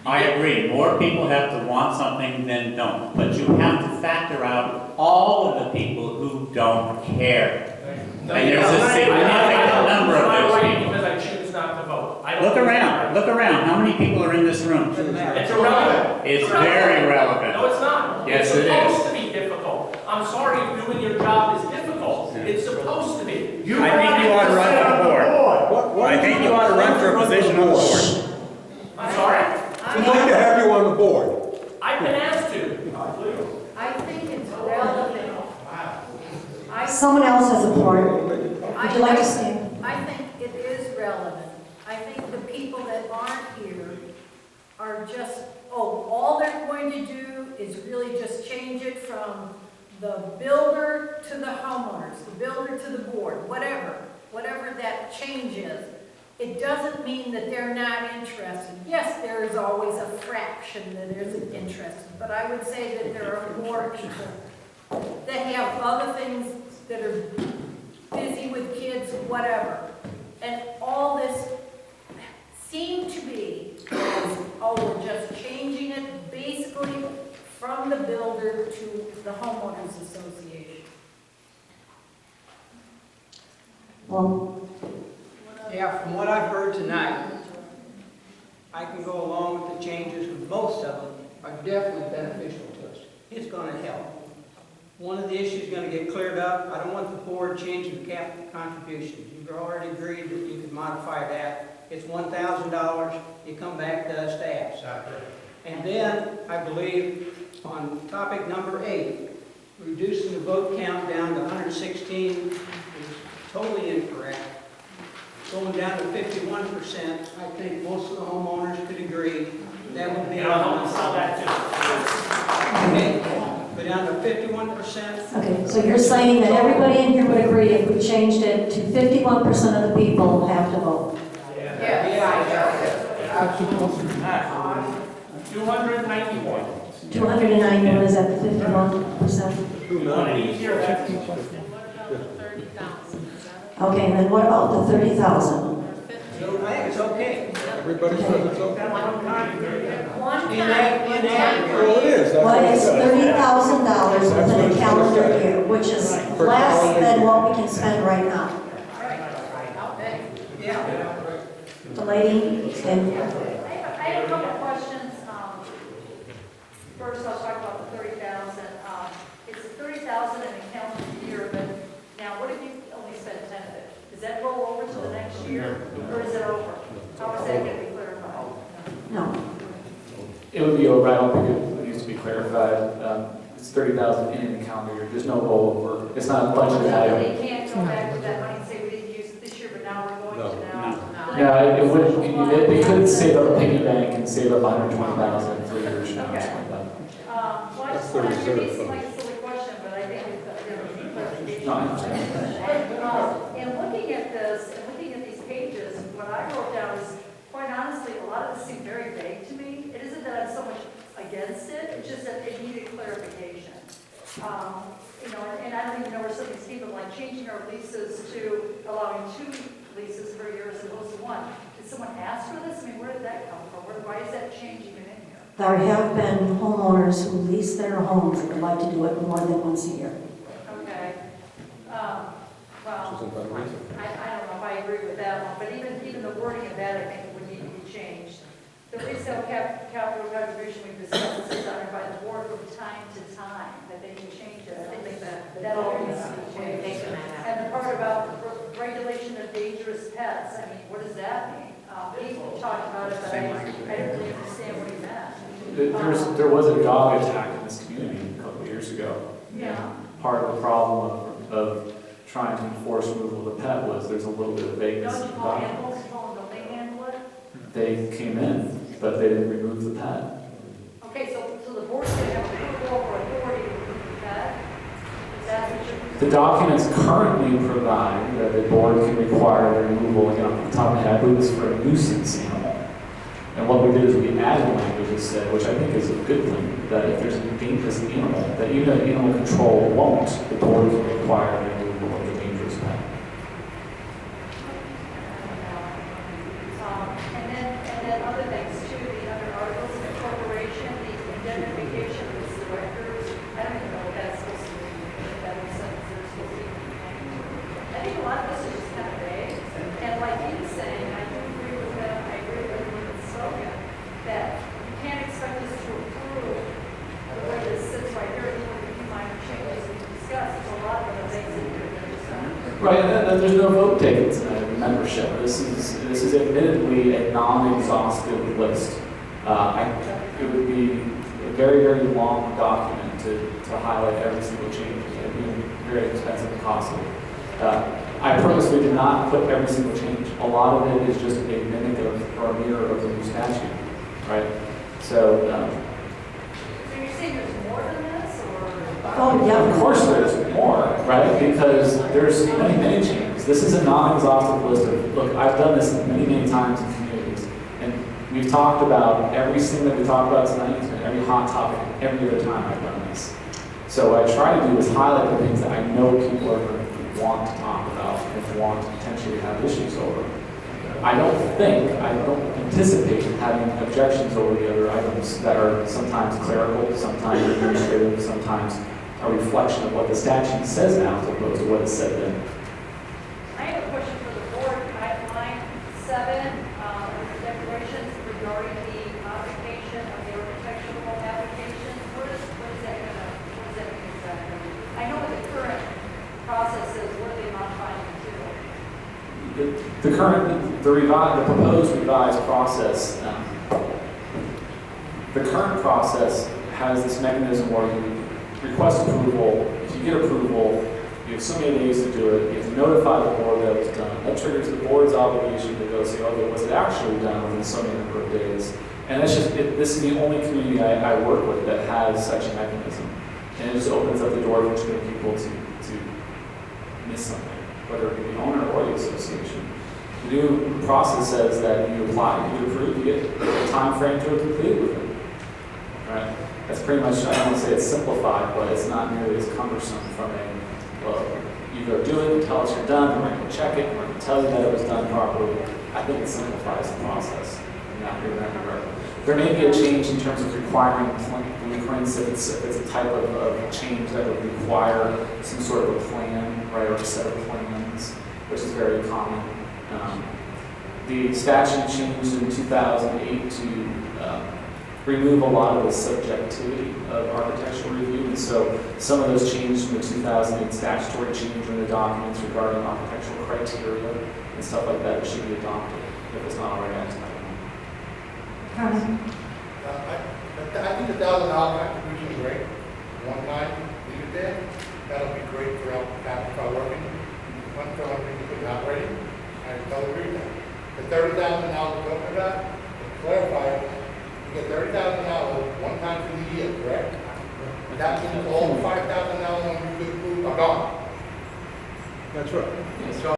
Speaker 11: I agree, more people have to want something than don't, but you have to factor out all of the people who don't care. And there's a significant number of
Speaker 5: I
Speaker 11: those
Speaker 5: wait
Speaker 11: people.
Speaker 5: because I choose not to vote. I don't
Speaker 11: Look
Speaker 5: think
Speaker 11: around, look around. How many people are in this room?
Speaker 5: It's irrelevant.
Speaker 11: It's very relevant.
Speaker 5: No, it's not.
Speaker 11: Yes,
Speaker 5: It's
Speaker 11: it is.
Speaker 5: supposed to be difficult. I'm sorry if doing your job is difficult. It's supposed to be.
Speaker 11: I think you ought to run for the board. I think you ought to run for a position on the board.
Speaker 5: I'm sorry.
Speaker 12: We'd like to have you on the board.
Speaker 5: I've been asked to.
Speaker 19: I think it's relevant.
Speaker 1: Someone else has a point. Would you like to stand?
Speaker 19: I think it is relevant. I think the people that aren't here are just, all they're going to do is really just change it from the builder to the homeowners, the builder to the board, whatever that change is. It doesn't mean that they're not interested. Yes, there is always a fraction that isn't interested, but I would say that there are more people that have other things that are busy with kids, whatever. And all this seemed to be, we're just changing it basically from the builder to the homeowners association.
Speaker 1: Well,
Speaker 6: Yeah, from what I've heard tonight, I can go along with the changes, because most of them are definitely beneficial to us. It's going to help. One of the issues going to get cleared up. I don't want the board changing the capital contributions. You've already agreed that you could modify that. It's $1,000. You come back to us to ask. And then, I believe, on topic number 8, reducing the vote count down to 116 is totally incorrect. Going down to 51%, I think most of the homeowners could agree. That would be.
Speaker 5: And I'll sell that too.
Speaker 6: Okay, go down to 51%.
Speaker 1: okay, so you're saying that everybody in here would agree if we changed it to 51% of the people have to vote?
Speaker 6: Yeah.
Speaker 5: 291.
Speaker 1: 291 is at the 51%?
Speaker 5: You want it easier?
Speaker 1: Okay, and then what about the 30,000?
Speaker 6: So I think it's okay.
Speaker 12: Everybody says it's okay.
Speaker 19: One
Speaker 6: In that,
Speaker 12: Well, it is, that's what
Speaker 1: Well,
Speaker 12: it
Speaker 1: it's
Speaker 12: says.
Speaker 1: $30,000
Speaker 12: That's what
Speaker 1: within
Speaker 12: it's
Speaker 1: a calendar
Speaker 12: gonna say.
Speaker 1: year, which is
Speaker 12: Per
Speaker 1: less
Speaker 12: calendar
Speaker 1: than
Speaker 12: year.
Speaker 1: what we can spend right now.
Speaker 6: Yeah.
Speaker 1: The lady, and
Speaker 19: I have a couple of questions. First, I'll talk about the 30,000. It's 30,000 in a calendar year, but now what if you only spend 10 of it? Does that roll over to the next year, or is it over? How is that going to be clarified?
Speaker 1: no.
Speaker 2: It would be over, I don't think it needs to be clarified. It's 30,000 in the calendar year, there's no rollover. It's not a budgeted item.
Speaker 19: They can't go back to that money and say we didn't use it this year, but now we're going to now.
Speaker 2: Yeah, it would, they could save up a piggy bank and save up 120,000 in 3 years from now, or something like that.
Speaker 19: Well, I just want to, it may seem like a silly question, but I think it's a clarification.
Speaker 2: No, I understand.
Speaker 19: And looking at this, and looking at these pages, what I wrote down is, quite honestly, a lot of this seemed very vague to me. It isn't that I'm so much against it, it's just that it needed clarification. And I don't even know where some of these people, like changing our leases to allowing 2 leases per year as opposed to 1. Did someone ask for this? I mean, where did that come from? Why is that change even in here?
Speaker 1: There have been homeowners who lease their homes and would like to do it more than once a year.
Speaker 19: Okay. Well, I don't know if I agree with that one, but even the wording of that, I think would need to be changed. The resale capital contribution we discussed is honored by the board from time to time, that they can change it. I think that all needs to be changed. And the part about regulation of dangerous pets, I mean, what does that mean? He talked about it, but I didn't really understand what he meant.
Speaker 2: There was a dog attack in this community a couple of years ago.
Speaker 19: Yeah.
Speaker 2: Part of the problem of trying to enforce removal of the pet was there's a little bit of vagueness.
Speaker 19: Don't
Speaker 2: in
Speaker 19: you
Speaker 2: the
Speaker 19: call
Speaker 2: document.
Speaker 19: animals control, don't they handle it?
Speaker 2: They came in, but they didn't remove the pet.
Speaker 19: Okay, so the board's going to have approval or authority to remove the pet? Is that what you're...
Speaker 2: The documents currently provide that the board can require the removal, off the top of my head, I believe it's for a nuisance animal. And what we did is we added language that said, which I think is a good thing, that if there's a dangerous animal, that even though animal control won't, the board can require the removal of the dangerous pet.
Speaker 19: And then other things too, the other articles of incorporation, the indemnification of the directors. I don't even know what that's supposed to mean. That was something they're supposed to be. I think a
Speaker 2: Right, and then there's no vote taken tonight of membership. This is admittedly a non-exhaustive list. It would be a very, very long document to highlight every single change. It would be very expensive and costly. I purposely did not put every single change. A lot of it is just a mimic of or a mirror of the new statute, right? So
Speaker 19: you're saying there's more than this, or?
Speaker 1: Oh, yeah.
Speaker 2: of course there's more, right? Because there's many, many changes. This is a non-exhaustive list of, look, I've done this many, many times in communities. And we've talked about everything that we talked about tonight, and every hot topic, every other time I've done this. So what I try to do is highlight the things that I know people are going to want to talk about and want to potentially have issues over. I don't anticipate having objections over the other items that are sometimes clerical, sometimes administrative, sometimes a reflection of what the statute says now as opposed to what is said then.
Speaker 14: I have a question for the board. Line 7, declarations regarding the modification of the architectural application. What is that mean exactly? I know what the current process is. What are they modifying it to?
Speaker 2: The proposed revised process, the current process has this mechanism where you request approval. If you get approval, you have so many days to do it. You have to notify the board that it was done. That triggers the board's obligation to go say, okay, was it actually done within so many number of days? And that's just, this is the only community I work with that has such a mechanism. And it just opens up the door for too many people to miss something, whether it be the owner or the association. The new process says that you apply, you approve, you get a time frame to complete with it. Right? That's pretty much, I don't want to say it's simplified, but it's not nearly as cumbersome from a, well, you go do it, tell us you're done, we're going to check it, we're going to tell you that it was done properly. I think it simplifies the process in that regard. There may be a change in terms of requiring blueprints if it's a type of change that would require some sort of a plan, right, or a set of plans, which is very common. The statute changed in 2008 to remove a lot of the subjectivity of architectural review, and so some of those changes from the 2008 statutory change in the documents regarding architectural criteria and stuff like that should be adopted if it's not already acted.
Speaker 4: I think $1,000 contribution is great. One time, leave it there. That'll be great throughout the path of our working. One for one thing to put operating. I totally agree with that. The $30,000 we're talking about, to clarify, you get $30,000 one time for the year, correct? That means all the $5,000 on you could approve are gone.
Speaker 16: That's right.
Speaker 4: So